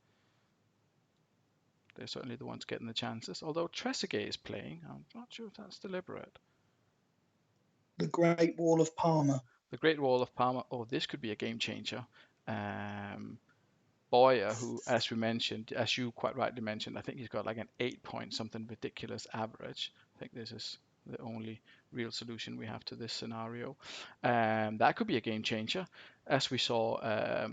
[SPEAKER 2] They're certainly the ones getting the chances. Although Trezeguet is playing, I'm not sure if that's deliberate.
[SPEAKER 1] The Great Wall of Parma.
[SPEAKER 2] The Great Wall of Parma. Oh, this could be a game changer. Boyer, who, as you quite rightly mentioned, I think he's got like an 8-point something ridiculous average. I think this is the only real solution we have to this scenario. That could be a game changer, as we saw.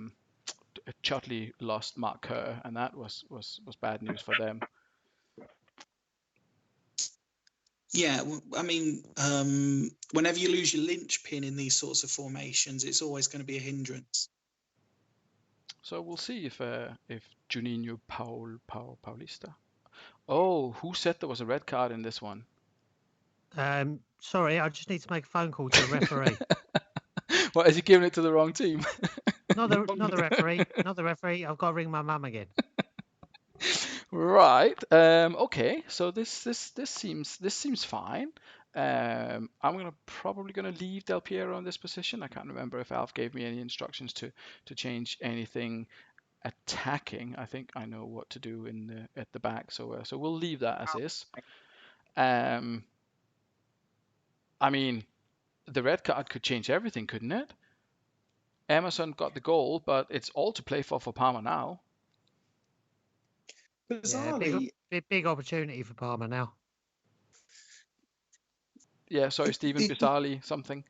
[SPEAKER 2] Chutley lost Mark Kerr, and that was bad news for them.
[SPEAKER 1] Yeah, I mean, whenever you lose your linchpin in these sorts of formations, it's always going to be a hindrance.
[SPEAKER 2] So we'll see if Juninho Paulista. Oh, who said there was a red card in this one?
[SPEAKER 4] Sorry, I just need to make a phone call to the referee.
[SPEAKER 2] Well, has he given it to the wrong team?
[SPEAKER 4] Not the referee. Not the referee. I've got to ring my mum again.
[SPEAKER 2] Right. Okay. So this seems fine. I'm probably gonna leave Del Piero in this position. I can't remember if Alf gave me any instructions to change anything attacking. I think I know what to do at the back. So we'll leave that as is. I mean, the red card could change everything, couldn't it? Emerson got the goal, but it's all to play for Parma now.
[SPEAKER 1] Bizarrely,
[SPEAKER 4] big opportunity for Parma now.
[SPEAKER 2] Yeah, sorry, Steven Bizarrely something.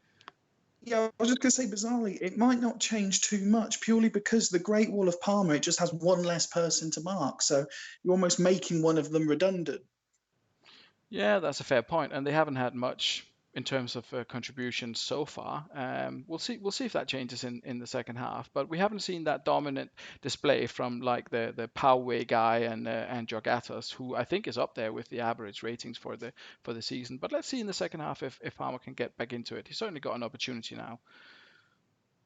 [SPEAKER 1] Yeah, I was just going to say, bizarrely, it might not change too much purely because the Great Wall of Parma, it just has one less person to mark. So you're almost making one of them redundant.
[SPEAKER 2] Yeah, that's a fair point, and they haven't had much in terms of contributions so far. We'll see if that changes in the second half, but we haven't seen that dominant display from like the Poway guy and Jorgatos, who I think is up there with the average ratings for the season. But let's see in the second half if Palmer can get back into it. He's certainly got an opportunity now.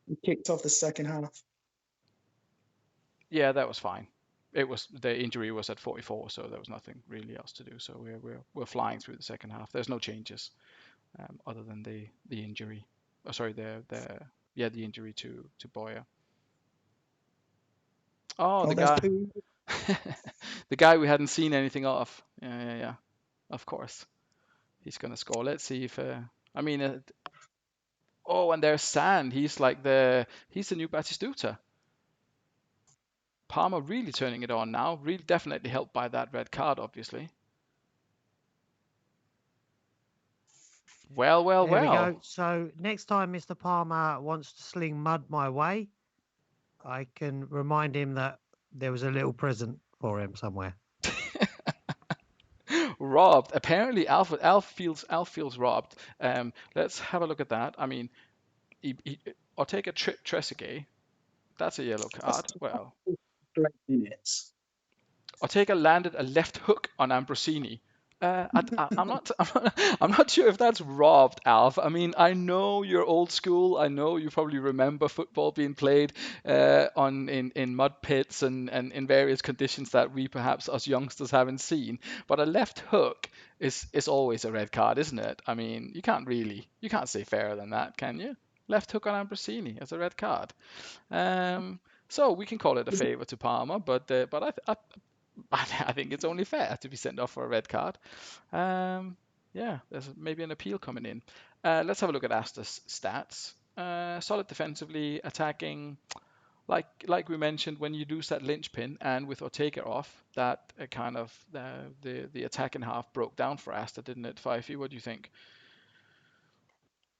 [SPEAKER 1] He kicked off the second half.
[SPEAKER 2] Yeah, that was fine. It was the injury was at 44, so there was nothing really else to do. So we're flying through the second half. There's no changes. Other than the injury. Oh, sorry, the injury to Boyer. Oh, the guy, the guy we hadn't seen anything of. Yeah. Of course, he's gonna score. Let's see if. Oh, and there's Sand. He's the new Batistuta. Palmer really turning it on now. Really, definitely helped by that red card, obviously. Well.
[SPEAKER 4] There we go. So next time Mr. Palmer wants to sling mud my way, I can remind him that there was a little present for him somewhere.
[SPEAKER 2] Robbed. Apparently, Alf feels robbed. Let's have a look at that. I mean, I'll take a Trezeguet. That's a yellow card. Well,
[SPEAKER 1] minutes.
[SPEAKER 2] Ortega landed a left hook on Ambrosini. I'm not sure if that's robbed, Alf. I mean, I know you're old school. I know you probably remember football being played in mud pits and in various conditions that we perhaps us youngsters haven't seen. But a left hook is always a red card, isn't it? I mean, you can't say fairer than that, can you? Left hook on Ambrosini as a red card. So we can call it a favour to Palmer, but I think it's only fair to be sent off for a red card. Yeah, there's maybe an appeal coming in. Let's have a look at Asta's stats. Solid defensively, attacking. Like we mentioned, when you lose that linchpin and with Ortega off, that kind of the attacking half broke down for Asta, didn't it, Fyfe? What do you think?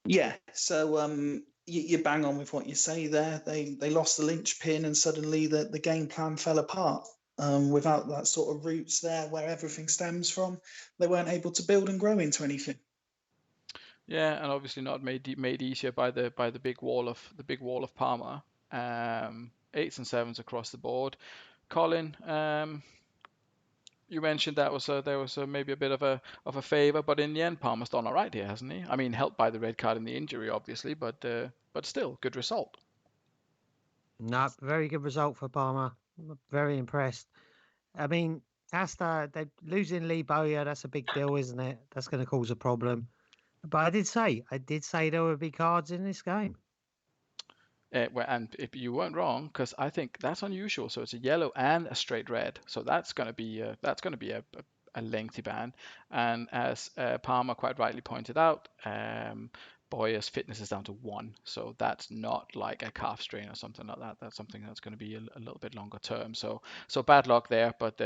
[SPEAKER 1] Yeah, so you bang on with what you say there. They lost the linchpin, and suddenly the game plan fell apart. Without that sort of roots there, where everything stems from, they weren't able to build and grow into anything.
[SPEAKER 2] Yeah, and obviously not made easier by the big wall of Parma. 8s and 7s across the board. Colin, you mentioned there was maybe a bit of a favour, but in the end, Palmer's done all right here, hasn't he? I mean, helped by the red card and the injury, obviously, but still, good result.
[SPEAKER 4] No, very good result for Palmer. I'm very impressed. I mean, Asta, they losing Lee Bowyer, that's a big deal, isn't it? That's going to cause a problem. But I did say there would be cards in this game.
[SPEAKER 2] And if you weren't wrong, because I think that's unusual. So it's a yellow and a straight red. So that's going to be a lengthy ban. And as Palmer quite rightly pointed out, Boyer's fitness is down to 1, so that's not like a calf strain or something like that. That's something that's going to be a little bit longer term. So bad luck there, but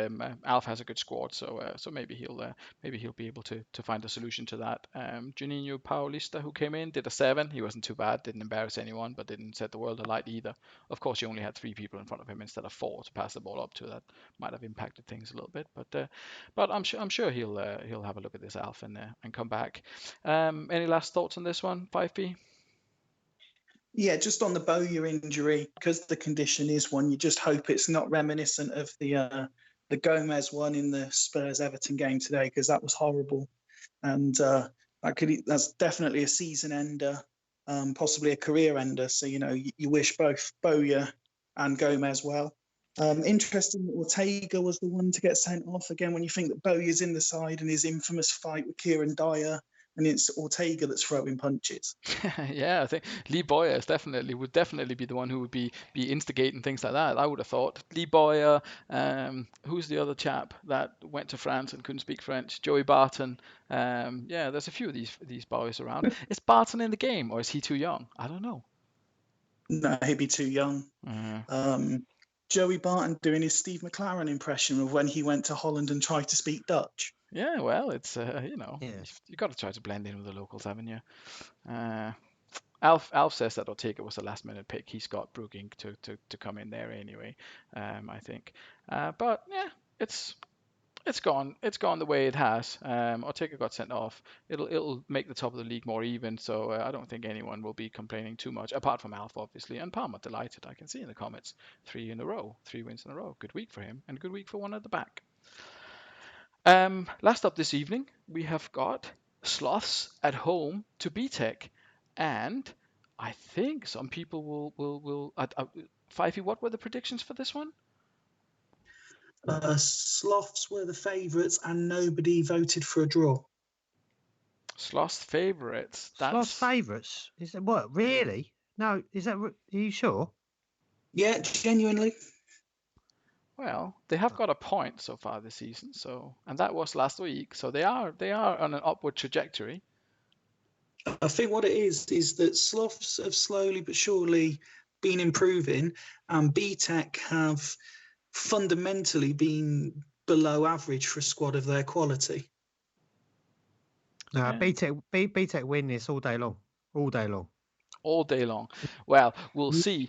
[SPEAKER 2] Alf has a good squad, so maybe he'll be able to find a solution to that. Juninho Paulista, who came in, did a 7. He wasn't too bad, didn't embarrass anyone, but didn't set the world alight either. Of course, he only had 3 people in front of him instead of 4 to pass the ball up to. That might have impacted things a little bit, but I'm sure he'll have a look at this Alf and come back. Any last thoughts on this one, 5p?
[SPEAKER 1] Yeah, just on the Bowyer injury, because the condition is one, you just hope it's not reminiscent of the Gomez one in the Spurs-Everton game today, because that was horrible. And that's definitely a season ender, possibly a career ender. So, you wish both Bowyer and Gomez well. Interesting that Ortega was the one to get sent off again when you think that Bowyer's in the side and his infamous fight with Kieran Dyer, and it's Ortega that's throwing punches.
[SPEAKER 2] Yeah, I think Lee Boyer would definitely be the one who would be instigating things like that. I would have thought Lee Boyer. Who's the other chap that went to France and couldn't speak French? Joey Barton. Yeah, there's a few of these boys around. Is Barton in the game, or is he too young? I don't know.
[SPEAKER 1] No, he'd be too young. Joey Barton doing his Steve McLaren impression of when he went to Holland and tried to speak Dutch.
[SPEAKER 2] Yeah, well, it's you got to try to blend in with the locals, haven't you? Alf says that Ortega was a last minute pick. He's got Brugink to come in there anyway. I think, but yeah, it's gone the way it has. Ortega got sent off. It'll make the top of the league more even. So I don't think anyone will be complaining too much, apart from Alf, obviously. And Palmer delighted. I can see in the comments, 3 wins in a row. Good week for him, and good week for one at the back. Last up this evening, we have got Sloths at home to BTEC, and I think some people will. Fyfe, what were the predictions for this one?
[SPEAKER 1] Sloths were the favourites, and nobody voted for a draw.
[SPEAKER 2] Sloths favourites.
[SPEAKER 4] Sloths favourites? Is that what? Really? No, is that? Are you sure?
[SPEAKER 1] Yeah, genuinely.
[SPEAKER 2] Well, they have got a point so far this season, and that was last week. So they are on an upward trajectory.
[SPEAKER 1] I think what it is that Sloths have slowly but surely been improving, and BTEC have fundamentally been below average for a squad of their quality.
[SPEAKER 4] No, yeah. BTEC win this all day long. All day long.
[SPEAKER 2] All day long. Well, we'll see.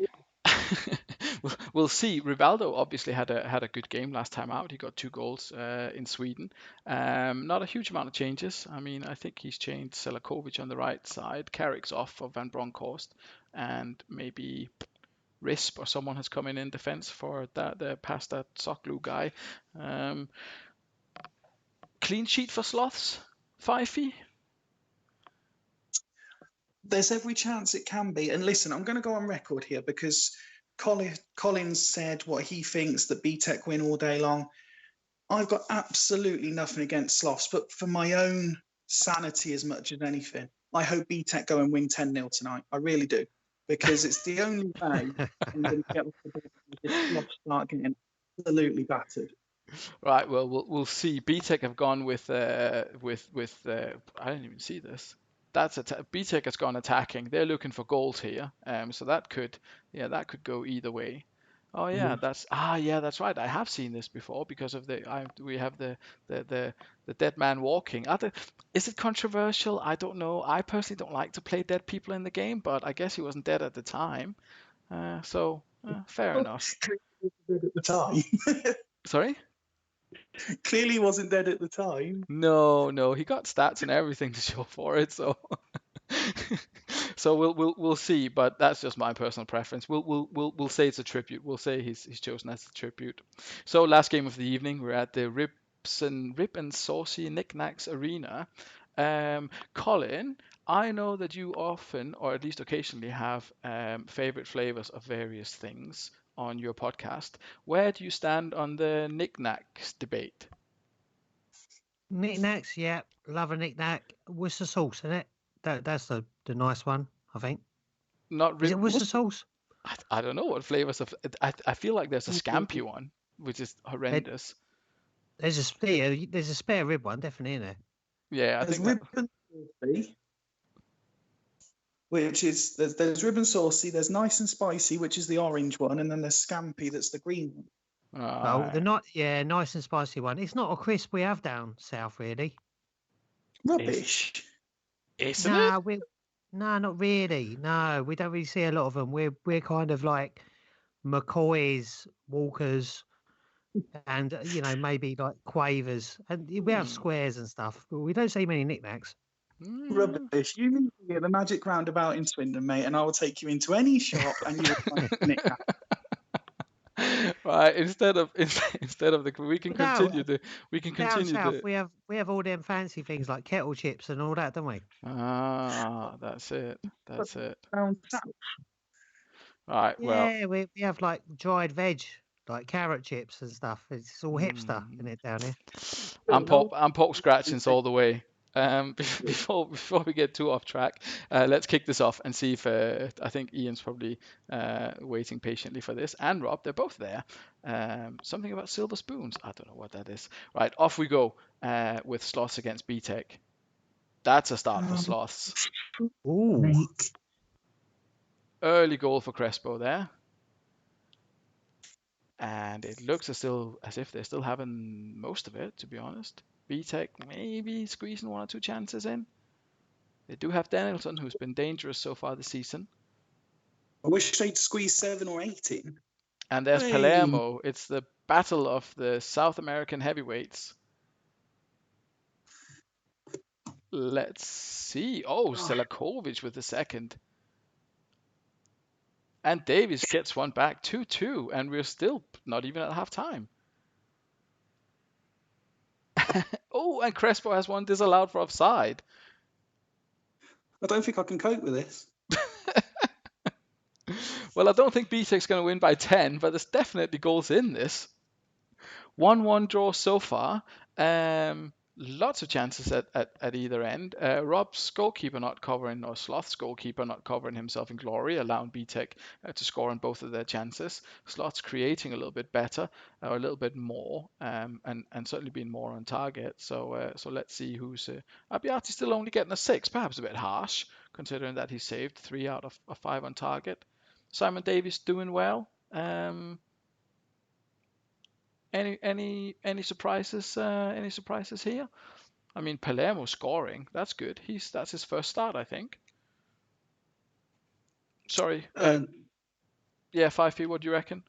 [SPEAKER 2] We'll see. Rivaldo obviously had a good game last time out. He got 2 goals in Sweden. Not a huge amount of changes. I mean, I think he's changed Selakovic on the right side, Carrick's off for Van Bronckhorst, and maybe Risp or someone has come in defense for that past that Soklu guy. Clean sheet for Sloths, Fyfe?
[SPEAKER 1] There's every chance it can be. And listen, I'm going to go on record here because Colin said what he thinks, that BTEC win all day long. I've got absolutely nothing against Sloths, but for my own sanity as much as anything, I hope BTEC go and win 10-0 tonight. I really do. Because it's the only way I'm going to get off the ball if Sloths start getting absolutely battered.
[SPEAKER 2] Right, well, see. BTEC have gone with I didn't even see this. BTEC has gone attacking. They're looking for goals here. So that could go either way. Oh yeah, that's right. I have seen this before because of we have the dead man walking. Is it controversial? I don't know. I personally don't like to play dead people in the game, but I guess he wasn't dead at the time. So fair enough.
[SPEAKER 1] Dead at the time.
[SPEAKER 2] Sorry?
[SPEAKER 1] Clearly wasn't dead at the time.
[SPEAKER 2] No, he got stats and everything to show for it. So, so we'll see. But that's just my personal preference. We'll say it's a tribute. We'll say he's chosen as a tribute. So last game of the evening, we're at the Rip and Saucy Knickknacks Arena. Colin, I know that you often, or at least occasionally, have favorite flavors of various things on your podcast. Where do you stand on the knickknacks debate?
[SPEAKER 4] Knickknacks, yeah, love a knickknack. Worcester sauce, isn't it? That's the nice one, I think.
[SPEAKER 2] Is
[SPEAKER 4] it Worcester sauce?
[SPEAKER 2] I don't know what flavors of. I feel like there's a scampi one, which is horrendous.
[SPEAKER 4] There's a spare rib one, definitely in there.
[SPEAKER 2] Yeah, I think
[SPEAKER 1] rib and saucy, which is there's rib and saucy. There's nice and spicy, which is the orange one, and then there's scampi, that's the green one.
[SPEAKER 4] Oh, nice and spicy one. It's not a crisp we have down south, really.
[SPEAKER 1] Rubbish.
[SPEAKER 2] Isn't it?
[SPEAKER 4] No, not really. No, we don't really see a lot of them. We're kind of like McCoys, Walkers, and maybe like Quavers, and we have squares and stuff, but we don't see many knickknacks.
[SPEAKER 1] Rubbish. You meet me at the Magic Roundabout in Swindon, mate, and I will take you into any shop and you will find knick-knack.
[SPEAKER 2] Right. Instead of the, we can
[SPEAKER 4] No,
[SPEAKER 2] continue the
[SPEAKER 4] down south we have all them fancy things like kettle chips and all that, don't we?
[SPEAKER 2] That's it.
[SPEAKER 1] Down south.
[SPEAKER 2] Right. Well,
[SPEAKER 4] Yeah, we have like dried veg, like carrot chips and stuff. It's all hipster in it down here.
[SPEAKER 2] I'm pork scratchings all the way. Before we get too off track, let's kick this off and see if I think Ian's probably waiting patiently for this, and Rob, they're both there. Something about silver spoons. I don't know what that is. Right, off we go with Sloths against BTEC. That's a start for Sloths.
[SPEAKER 4] Ooh.
[SPEAKER 2] Early goal for Crespo there. And it looks as if they're still having most of it, to be honest. BTEC maybe squeezing 1 or 2 chances in. They do have Danielson, who's been dangerous so far this season.
[SPEAKER 1] I wish they'd squeeze 7 or 8 in.
[SPEAKER 2] And there's Palermo. It's the battle of the South American heavyweights. Let's see. Oh, Selakovic with the second. And Davies gets one back, 2-2, and we're still not even at half time. Oh, and Crespo has one disallowed for offside.
[SPEAKER 1] I don't think I can cope with this.
[SPEAKER 2] Well, I don't think BTEC's going to win by 10, but there's definitely goals in this. 1-1 draw so far. Lots of chances at either end. Rob's goalkeeper not covering, or Sloth's goalkeeper not covering himself in glory, allowing BTEC to score on both of their chances. Sloth's creating a little bit better, or a little bit more, and certainly being more on target. So let's see who's... Abbiati's still only getting a 6, perhaps a bit harsh, considering that he saved 3 out of 5 on target. Simon Davies doing well. Any surprises? Any surprises here? I mean, Palermo scoring. That's good. That's his first start, I think. Sorry. Yeah, 5P. What do you reckon?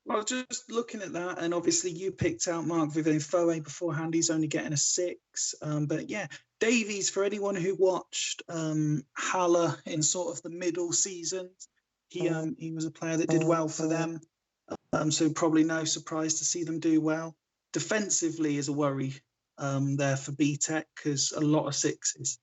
[SPEAKER 1] Well, just looking at that, and obviously you picked out Mark Vivian Foe beforehand. He's only getting a 6. But yeah, Davies, for anyone who watched Haller in sort of the middle seasons, he was a player that did well for them. So probably no surprise to see them do well. Defensively is a worry there for BTEC, because a lot of 6s.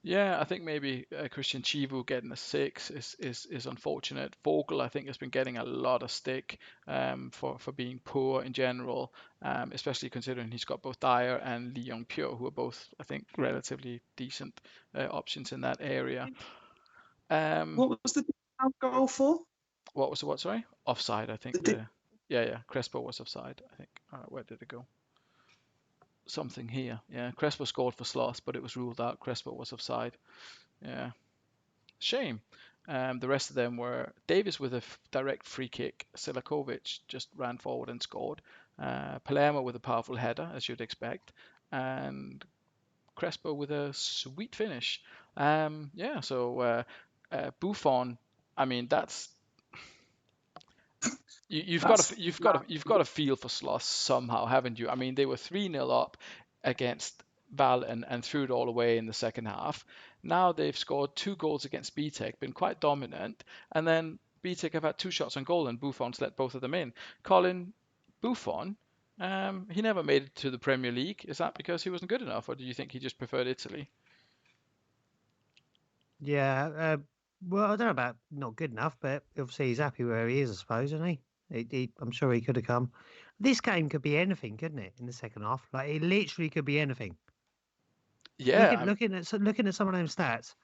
[SPEAKER 2] Yeah, I think maybe Christian Chivu getting a 6 is unfortunate. Vogel, I think, has been getting a lot of stick for being poor in general, especially considering he's got both Dyer and Lee Young Pyo, who are both, I think, relatively decent options in that area.
[SPEAKER 1] What was the goal for?
[SPEAKER 2] What was the what? Sorry, offside. I think. Yeah. Crespo was offside. I think. Where did it go? Something here. Yeah, Crespo scored for Sloths, but it was ruled out. Crespo was offside. Yeah, shame. The rest of them were Davis with a direct free kick. Selakovic just ran forward and scored. Palermo with a powerful header, as you'd expect, and Crespo with a sweet finish. So Buffon. I mean, that's. You've got a feel for Sloths somehow, haven't you? I mean, they were 3-0 up against Val and threw it all away in the second half. Now they've scored 2 goals against BTEC, been quite dominant, and then BTEC have had 2 shots on goal and Buffon's let both of them in. Colin, Buffon, he never made it to the Premier League. Is that because he wasn't good enough, or do you think he just preferred Italy?
[SPEAKER 4] Yeah, well, I don't know about not good enough, but obviously he's happy where he is, I suppose, isn't he? I'm sure he could have come. This game could be anything, couldn't it? In the second half, like it literally could be anything.
[SPEAKER 2] Yeah.
[SPEAKER 4] Looking at some of them stats,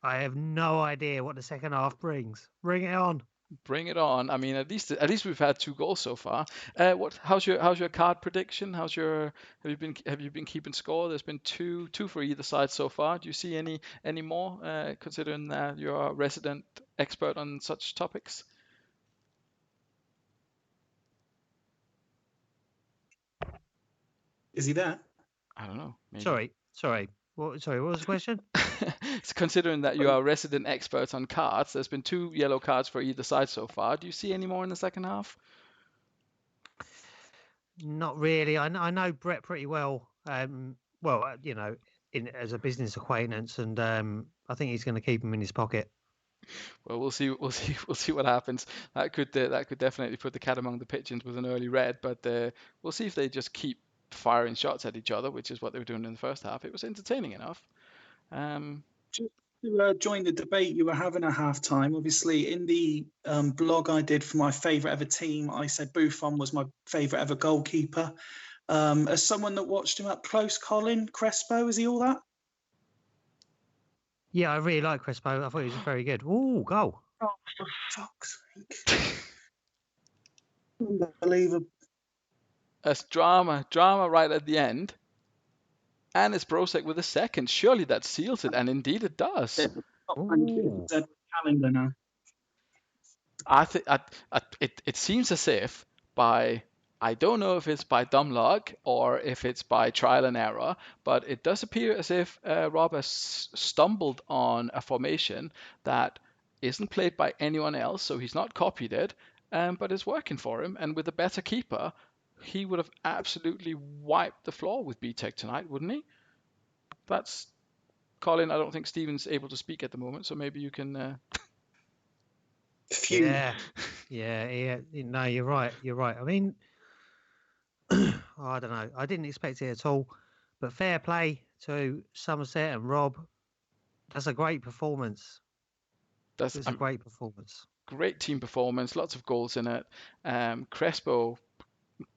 [SPEAKER 4] I have no idea what the second half brings. Bring it on.
[SPEAKER 2] Bring it on. I mean, at least we've had 2 goals so far. How's your card prediction? Have you been keeping score? There's been two for either side so far. Do you see any more? Considering you're a resident expert on such topics.
[SPEAKER 1] Is he there?
[SPEAKER 2] I don't know. Maybe.
[SPEAKER 4] Sorry. What was the question?
[SPEAKER 2] Considering that you are a resident expert on cards, there's been 2 yellow cards for either side so far. Do you see any more in the second half?
[SPEAKER 4] Not really. I know Brett pretty well. as a business acquaintance, and I think he's going to keep him in his pocket.
[SPEAKER 2] Well, we'll see. We'll see what happens. That could definitely put the cat among the pigeons with an early red. But we'll see if they just keep firing shots at each other, which is what they were doing in the first half. It was entertaining enough.
[SPEAKER 1] Just to join the debate you were having at halftime, obviously in the blog I did for my favourite ever team, I said Buffon was my favourite ever goalkeeper. As someone that watched him up close, Colin Crespo, is he all that?
[SPEAKER 4] Yeah, I really like Crespo. I thought he was very good. Ooh, goal.
[SPEAKER 1] Oh, for fuck's sake. Unbelievable.
[SPEAKER 2] As drama right at the end, and it's Brosek with a second. Surely that seals it, and indeed it does.
[SPEAKER 1] Calendar now.
[SPEAKER 2] I think it seems as if I don't know if it's by dumb luck or if it's by trial and error, but it does appear as if Rob has stumbled on a formation that isn't played by anyone else, so he's not copied it, but it's working for him. And with a better keeper, he would have absolutely wiped the floor with BTEC tonight, wouldn't he? That's Colin. I don't think Steven's able to speak at the moment, so maybe you can.
[SPEAKER 4] Yeah. No, you're right. I mean, I don't know. I didn't expect it at all, but fair play to Somerset and Rob. That's a great performance. It's a great performance.
[SPEAKER 2] Great team performance, lots of goals in it. Crespo,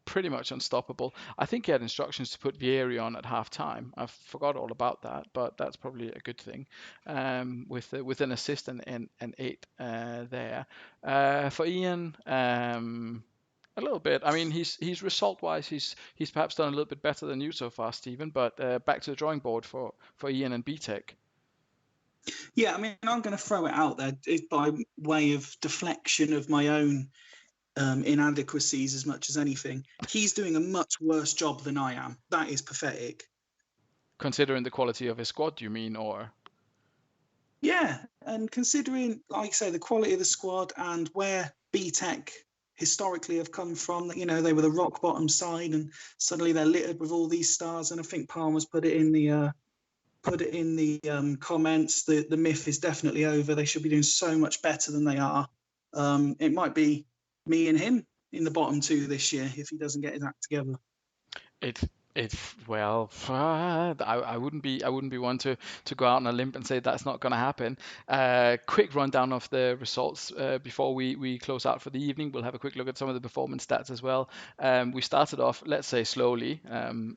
[SPEAKER 2] pretty much unstoppable. I think he had instructions to put Vieri on at half time. I forgot all about that, but that's probably a good thing. With an assist and 8 there. For Ian, a little bit. I mean, he's result-wise, he's perhaps done a little bit better than you so far, Stephen. But back to the drawing board for Ian and BTEC.
[SPEAKER 1] Yeah, I mean, I'm going to throw it out there by way of deflection of my own inadequacies as much as anything. He's doing a much worse job than I am. That is pathetic.
[SPEAKER 2] Considering the quality of his squad, you mean, or?
[SPEAKER 1] Yeah, and considering, like I say, the quality of the squad and where BTEC historically have come from, that, you know, they were the rock bottom side and suddenly they're littered with all these stars. And I think Palmer's put it in the comments. The myth is definitely over. They should be doing so much better than they are. It might be me and him in the bottom two this year if he doesn't get his act together.
[SPEAKER 2] I wouldn't be one to go out on a limb and say that's not going to happen. Quick rundown of the results before we close out for the evening. We'll have a quick look at some of the performance stats as well. We started off, let's say, slowly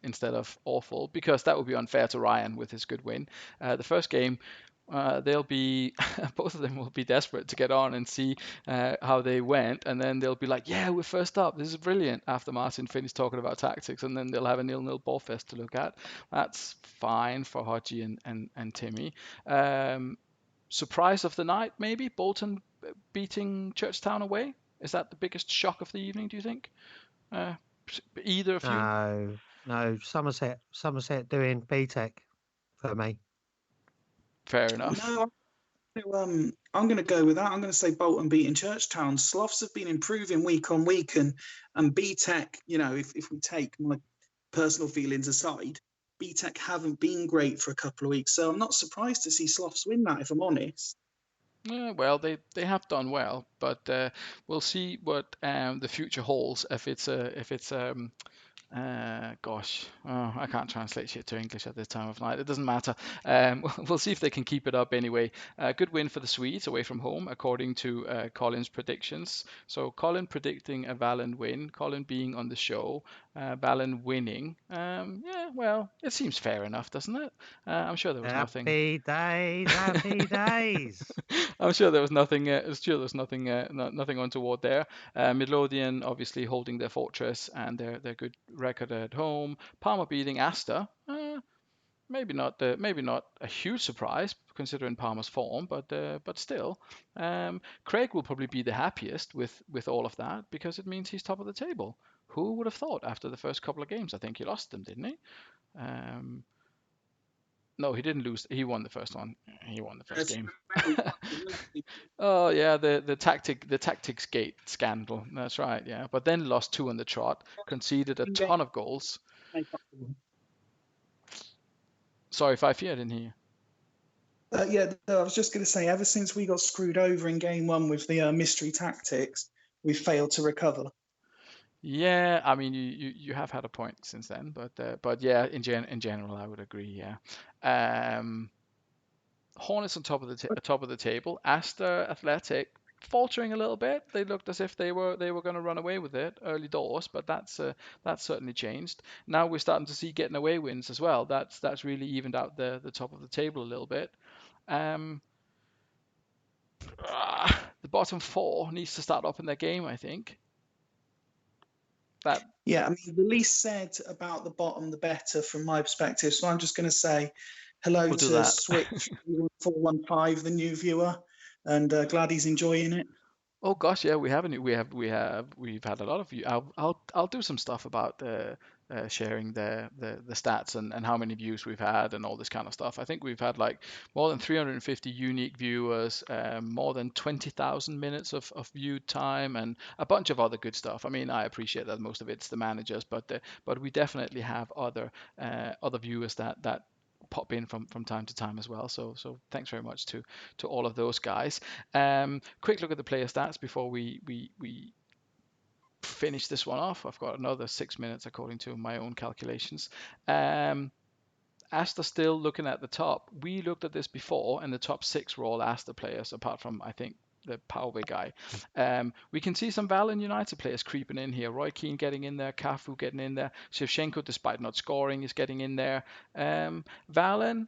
[SPEAKER 2] instead of awful, because that would be unfair to Ryan with his good win. The first game, they'll be both of them will be desperate to get on and see how they went, and then they'll be like, yeah, we're first up, this is brilliant, after Martin finished talking about tactics, and then they'll have a 0-0 ball fest to look at. That's fine for Hodgie and Timmy. Surprise of the night, maybe Bolton beating Churchtown away. Is that the biggest shock of the evening, do you think? Either of you?
[SPEAKER 4] No, Somerset doing BTEC for me.
[SPEAKER 2] Fair enough.
[SPEAKER 1] No, I'm going to go with that. I'm going to say Bolton beating Churchtown. Sloths have been improving week on week, and BTEC, you know, if we take my personal feelings aside, BTEC haven't been great for a couple of weeks. So I'm not surprised to see Sloths win that, if I'm honest.
[SPEAKER 2] Yeah, well, they have done well, but we'll see what the future holds. If it's I can't translate shit to English at this time of night. It doesn't matter. We'll see if they can keep it up anyway. Good win for the Swedes away from home, according to Colin's predictions. So Colin predicting a Valen win, Colin being on the show, Valen winning. Yeah, well, it seems fair enough, doesn't it? I'm sure there was nothing.
[SPEAKER 4] Happy days.
[SPEAKER 2] I'm sure there was nothing. Nothing untoward there. Midlothian obviously holding their fortress and their good record at home. Palmer beating Astor. Maybe not a huge surprise considering Palmer's form, but still. Craig will probably be the happiest with all of that because it means he's top of the table. Who would have thought after the first couple of games? I think he lost them, didn't he? No, he didn't lose. He won the first one. He won the first game. Oh yeah, the tactics gate scandal. That's right. Yeah, but then lost 2 on the trot, conceded a ton of goals. Sorry, Fyfe, I didn't hear you.
[SPEAKER 1] Yeah, no, I was just going to say, ever since we got screwed over in game one with the mystery tactics, we've failed to recover.
[SPEAKER 2] Yeah, I mean, you have had a point since then, but yeah, in general, I would agree. Yeah, Hornets on top of the table. Aster Athletic faltering a little bit. They looked as if they were going to run away with it early doors, but that's certainly changed. Now we're starting to see getting away wins as well. That's really evened out the top of the table a little bit. The bottom four needs to start up in their game, I think.
[SPEAKER 1] Yeah, I mean, the least said about the bottom, the better from my perspective. So I'm just going to say hello
[SPEAKER 2] We'll do
[SPEAKER 1] to
[SPEAKER 2] that.
[SPEAKER 1] Switch 415, the new viewer, and glad he's enjoying it.
[SPEAKER 2] Oh gosh, yeah, we've had a lot of you. I'll do some stuff about sharing the stats and how many views we've had and all this kind of stuff. I think we've had like more than 350 unique viewers, more than 20,000 minutes of viewed time, and a bunch of other good stuff. I mean, I appreciate that most of it's the managers, but we definitely have other viewers that pop in from time to time as well. So thanks very much to all of those guys. Quick look at the player stats before we finish this one off. I've got another 6 minutes according to my own calculations. Asta still looking at the top. We looked at this before, and the top 6 were all Asta players, apart from, I think, the Poway guy. We can see some Valen United players creeping in here. Roy Keane getting in there, Cafu getting in there. Shevchenko, despite not scoring, is getting in there. Valen,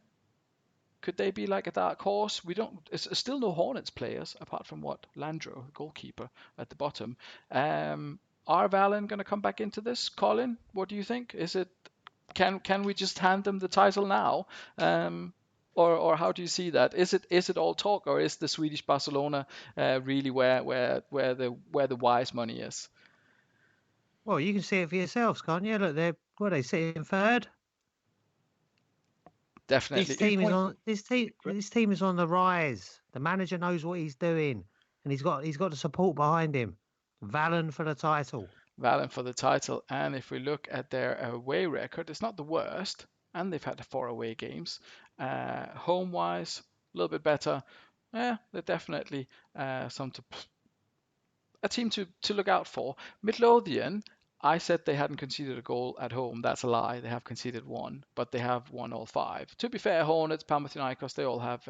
[SPEAKER 2] could they be like a dark horse? We don't. It's still no Hornets players apart from what Landro, goalkeeper, at the bottom. Are Valen going to come back into this? Colin, what do you think? Is it? Can we just hand them the title now? Or how do you see that? Is it all talk, or is the Swedish Barcelona really where the wise money is?
[SPEAKER 4] Well, you can see it for yourselves, can't you? Look, they sitting third.
[SPEAKER 2] Definitely.
[SPEAKER 4] This team is on the rise. The manager knows what he's doing, and he's got the support behind him. Valen for the title.
[SPEAKER 2] Valen for the title. And if we look at their away record, it's not the worst, and they've had 4 away games. Home wise, a little bit better. Yeah, they're definitely a team to look out for. Midlothian, I said they hadn't conceded a goal at home. That's a lie. They have conceded 1, but they have won all 5. To be fair, Hornets, Panathinaikos, they all have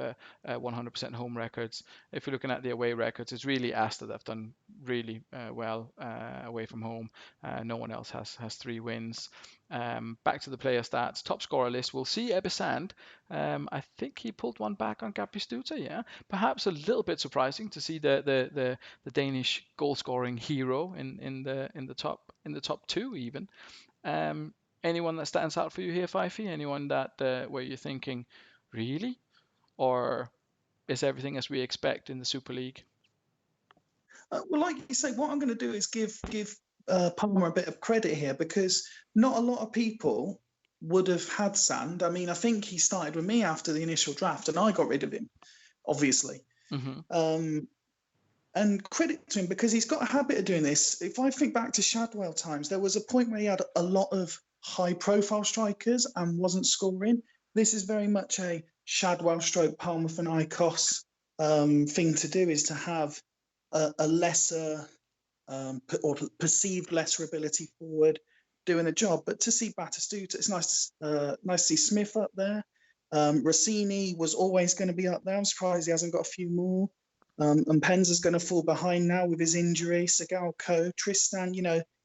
[SPEAKER 2] 100% home records. If you're looking at the away records, it's really Asta that have done really well away from home. No one else has 3 wins. Back to the player stats. Top scorer list. We'll see Ebesand. I think he pulled one back on Gapistuta, yeah. Perhaps a little bit surprising to see the Danish goal scoring hero in the top 2 even. Anyone that stands out for you here, Fyfe? Anyone that where you're thinking, really? Or is everything as we expect in the Super League?
[SPEAKER 1] Well, like you say, what I'm going to do is give Palmer a bit of credit here, because not a lot of people would have had Sand. I mean, I think he started with me after the initial draft, and I got rid of him, obviously.
[SPEAKER 2] Mm-hmm.
[SPEAKER 1] And credit to him, because he's got a habit of doing this. If I think back to Shadwell times, there was a point where he had a lot of high-profile strikers and wasn't scoring. This is very much a Shadwell stroke Panathinaikos thing to do, is to have a lesser or perceived lesser ability forward doing the job. But to see Batistuta, it's nice to see Smith up there. Rossini was always going to be up there. I'm surprised he hasn't got a few more. And Penza's going to fall behind now with his injury. Segalko, Tristan,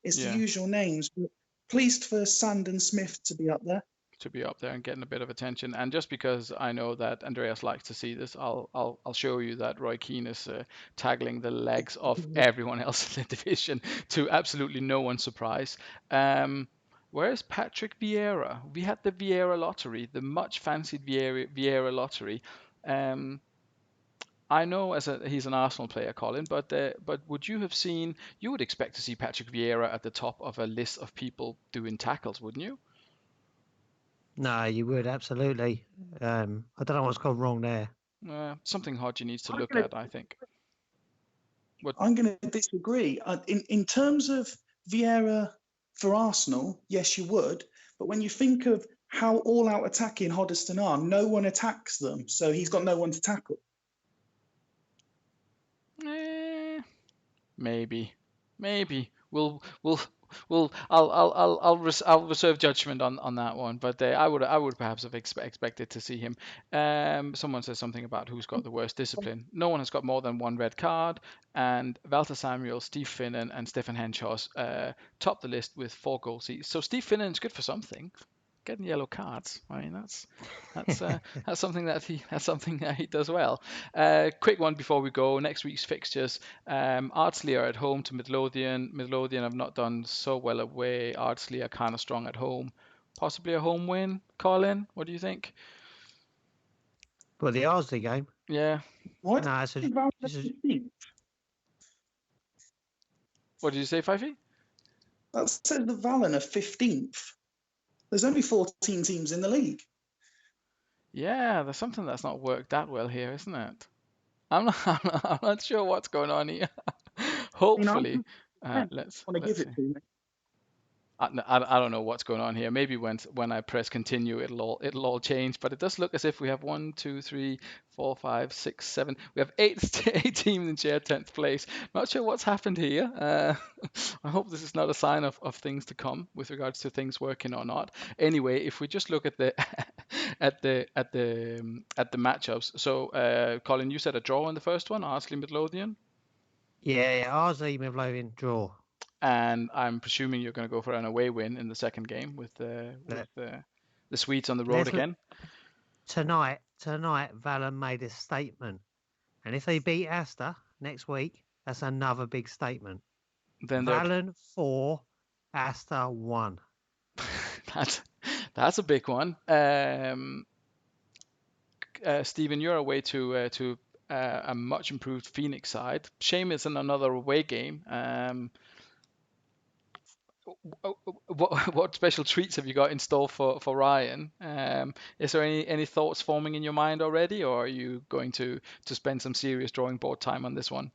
[SPEAKER 1] it's the usual names. But pleased for Sand and Smith to be up there.
[SPEAKER 2] To be up there and getting a bit of attention. And just because I know that Andreas likes to see this, I'll show you that Roy Keane is tackling the legs of everyone else in the division, to absolutely no one's surprise. Where's Patrick Vieira? We had the Vieira lottery, the much fancied Vieira lottery. I know he's an Arsenal player, Colin, but would you have seen? You would expect to see Patrick Vieira at the top of a list of people doing tackles, wouldn't you?
[SPEAKER 4] No, you would, absolutely. I don't know what's gone wrong there.
[SPEAKER 2] Something Hodgie needs to look at, I think.
[SPEAKER 1] I'm going to disagree. In terms of Vieira for Arsenal, yes, you would. But when you think of how all-out attacking Hoddesdon are. No one attacks them, so he's got no one to tackle.
[SPEAKER 2] Maybe. I'll reserve judgment on that one, but I would perhaps have expected to see him. Someone says something about who's got the worst discipline. No one has got more than one red card, and Walter Samuel, Steve Finnan, and Stefan Henschos top the list with 4 goals each. So Steve Finnan's good for something. Getting yellow cards. I mean, that's something that he does well. Quick one before we go. Next week's fixtures. Ardsley are at home to Midlothian. Midlothian have not done so well away. Ardsley are kind of strong at home. Possibly a home win. Colin, what do you think?
[SPEAKER 4] Well, the Ardsley game.
[SPEAKER 2] Yeah.
[SPEAKER 1] What?
[SPEAKER 4] No,
[SPEAKER 2] What did you say, Fyfe?
[SPEAKER 1] That says the Valen are 15th. There's only 14 teams in the league.
[SPEAKER 2] Yeah, there's something that's not worked that well here, isn't it? I'm not sure what's going on here. Hopefully, let's
[SPEAKER 1] give
[SPEAKER 2] see.
[SPEAKER 1] it to me.
[SPEAKER 2] I don't know what's going on here. Maybe when I press continue, it'll all change. But it does look as if we have 1, 2, 3, 4, 5, 6, 7. We have 8 teams in share 10th place. Not sure what's happened here. I hope this is not a sign of things to come with regards to things working or not. Anyway, if we just look at the at the matchups. So Colin, you said a draw in the first one, Ardsley Midlothian.
[SPEAKER 4] Yeah, Ardsley Midlothian draw.
[SPEAKER 2] And I'm presuming you're going to go for an away win in the second game with the Swedes on the road again.
[SPEAKER 4] Tonight, Valen made a statement, and if they beat Astor next week, that's another big statement. Then Valen 4, Astor 1.
[SPEAKER 2] That's a big one. Steven, you're away to a much improved Phoenix side. Shame it's in another away game. What special treats have you got in store for Ryan? Is there any thoughts forming in your mind already, or are you going to spend some serious drawing board time on this one?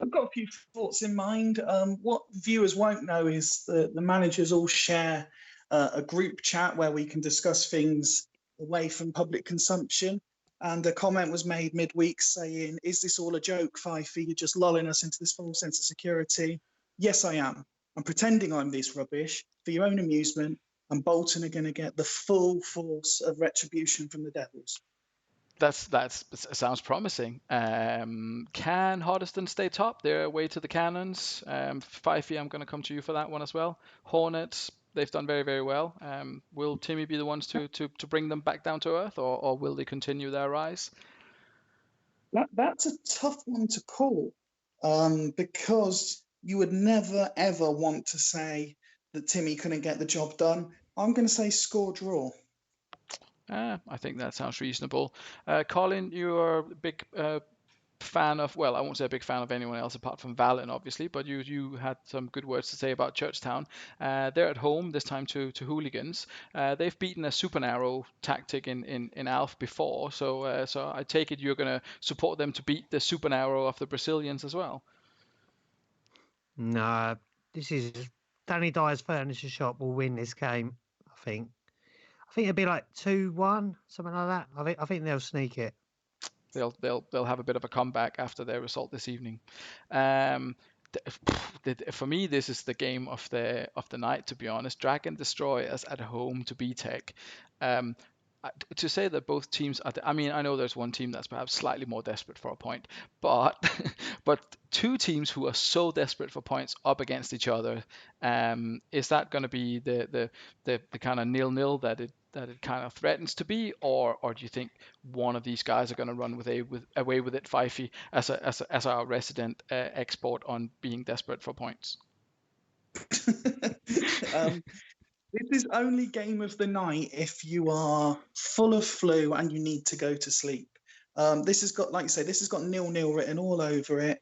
[SPEAKER 1] I've got a few thoughts in mind. What viewers won't know is the managers all share a group chat where we can discuss things away from public consumption. And a comment was made midweek saying, "Is this all a joke, Fyfe? You're just lulling us into this false sense of security." Yes, I am. I'm pretending I'm this rubbish for your own amusement, and Bolton are going to get the full force of retribution from the Devils.
[SPEAKER 2] That sounds promising. Can Hoddesdon stay top? They're away to the Cannons. Fyfe, I'm going to come to you for that one as well. Hornets, they've done very, very well. Will Timmy be the ones to bring them back down to earth, or will they continue their rise?
[SPEAKER 1] That's a tough one to call, because you would never, ever want to say that Timmy couldn't get the job done. I'm going to say score draw.
[SPEAKER 2] I think that sounds reasonable. Colin, you are a big fan of, well, I won't say a big fan of anyone else apart from Valen, obviously, but you had some good words to say about Churchtown. They're at home, this time to Hooligans. They've beaten a super narrow tactic in Alf before, so I take it you're going to support them to beat the super narrow of the Brazilians as well.
[SPEAKER 4] No, this is Danny Dyer's Furniture Shop will win this game, I think. I think it'll be like 2-1, something like that. I think they'll sneak it.
[SPEAKER 2] They'll have a bit of a comeback after their result this evening. For me, this is the game of the night, to be honest. Drag and Destroy us at home to B-Tech. To say that both teams are, I mean, I know there's one team that's perhaps slightly more desperate for a point, but two teams who are so desperate for points up against each other, is that going to be the kind of 0-0 that it kind of threatens to be, or do you think one of these guys are going to run away with it, Fyfe, as our resident expert on being desperate for points?
[SPEAKER 1] This is only game of the night if you are full of flu and you need to go to sleep. This has got, like you say, this has got 0-0 written all over it.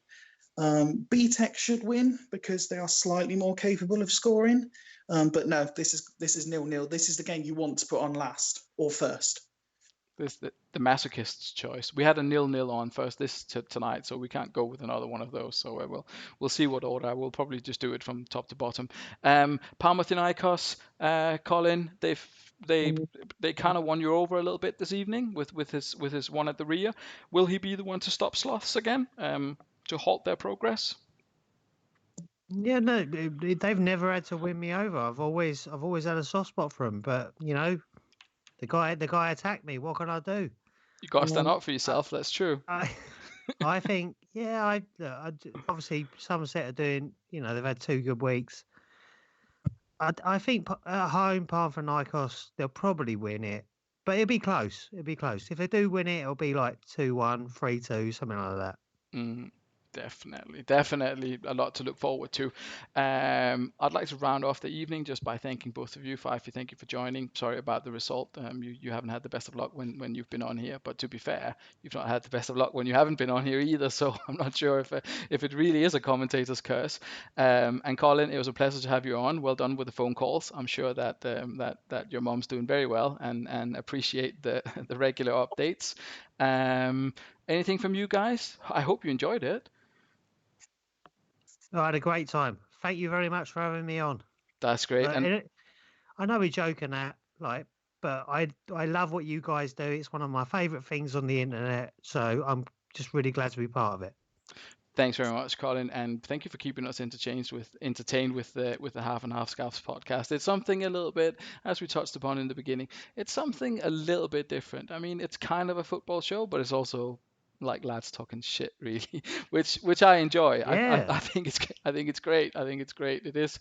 [SPEAKER 1] B-Tech should win because they are slightly more capable of scoring. But no, this is 0-0. This is the game you want to put on last or first.
[SPEAKER 2] the masochist's choice. We had a 0-0 on first tonight, so we can't go with another one of those. So we'll see what order. We'll probably just do it from top to bottom. Panathinaikos, Colin, they kind of won you over a little bit this evening with his one at the rear. Will he be the one to stop Sloths again, to halt their progress?
[SPEAKER 4] Yeah, no, they've never had to win me over. I've always had a soft spot for them, but the guy attacked me. What can I do?
[SPEAKER 2] You got to stand up for yourself. That's true.
[SPEAKER 4] I think, obviously Somerset are doing. They've had 2 good weeks. I think at home, Panathinaikos, they'll probably win it, but it'll be close. If they do win it, it'll be like 2-1, 3-2, something like that.
[SPEAKER 2] Definitely a lot to look forward to. I'd like to round off the evening just by thanking both of you. Fyfe, thank you for joining. Sorry about the result. You haven't had the best of luck when you've been on here, but to be fair, you've not had the best of luck when you haven't been on here either. So I'm not sure if it really is a commentator's curse. And Colin, it was a pleasure to have you on. Well done with the phone calls. I'm sure that your mom's doing very well and appreciate the regular updates. Anything from you guys? I hope you enjoyed it.
[SPEAKER 4] I had a great time. Thank you very much for having me on.
[SPEAKER 2] That's great. And
[SPEAKER 4] I know we joke and that, but I love what you guys do. It's one of my favourite things on the internet. So I'm just really glad to be part of it.
[SPEAKER 2] Thanks very much, Colin, and thank you for keeping us entertained with the Half and Half Scarves podcast. It's something a little bit, as we touched upon in the beginning, it's something a little bit different. I mean, it's kind of a football show, but it's also like lads talking shit, really, which I enjoy.
[SPEAKER 4] Yeah.
[SPEAKER 2] I think it's great. It is.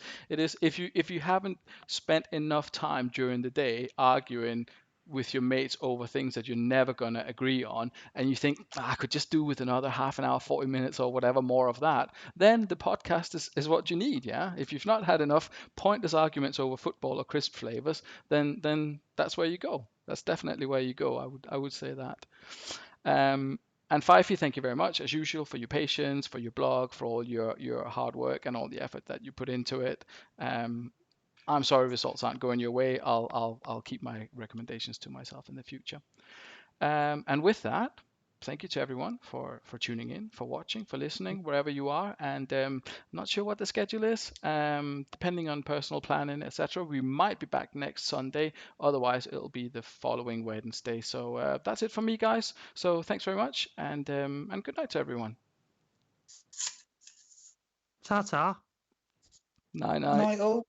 [SPEAKER 2] If you haven't spent enough time during the day arguing with your mates over things that you're never going to agree on, and you think, I could just do with another half an hour, 40 minutes or whatever more of that, then the podcast is what you need. Yeah. If you've not had enough pointless arguments over football or crisp flavors, then that's where you go. That's definitely where you go. I would say that. And Fyfe, thank you very much, as usual, for your patience, for your blog, for all your hard work and all the effort that you put into it. I'm sorry results aren't going your way. I'll keep my recommendations to myself in the future. And with that, thank you to everyone for tuning in, for watching, for listening, wherever you are. And I'm not sure what the schedule is. Depending on personal planning, etc. We might be back next Sunday. Otherwise, it'll be the following Wednesday. So that's it from me, guys. So thanks very much, and good night to everyone.
[SPEAKER 4] Ta-ta.
[SPEAKER 2] Night.
[SPEAKER 1] Night all.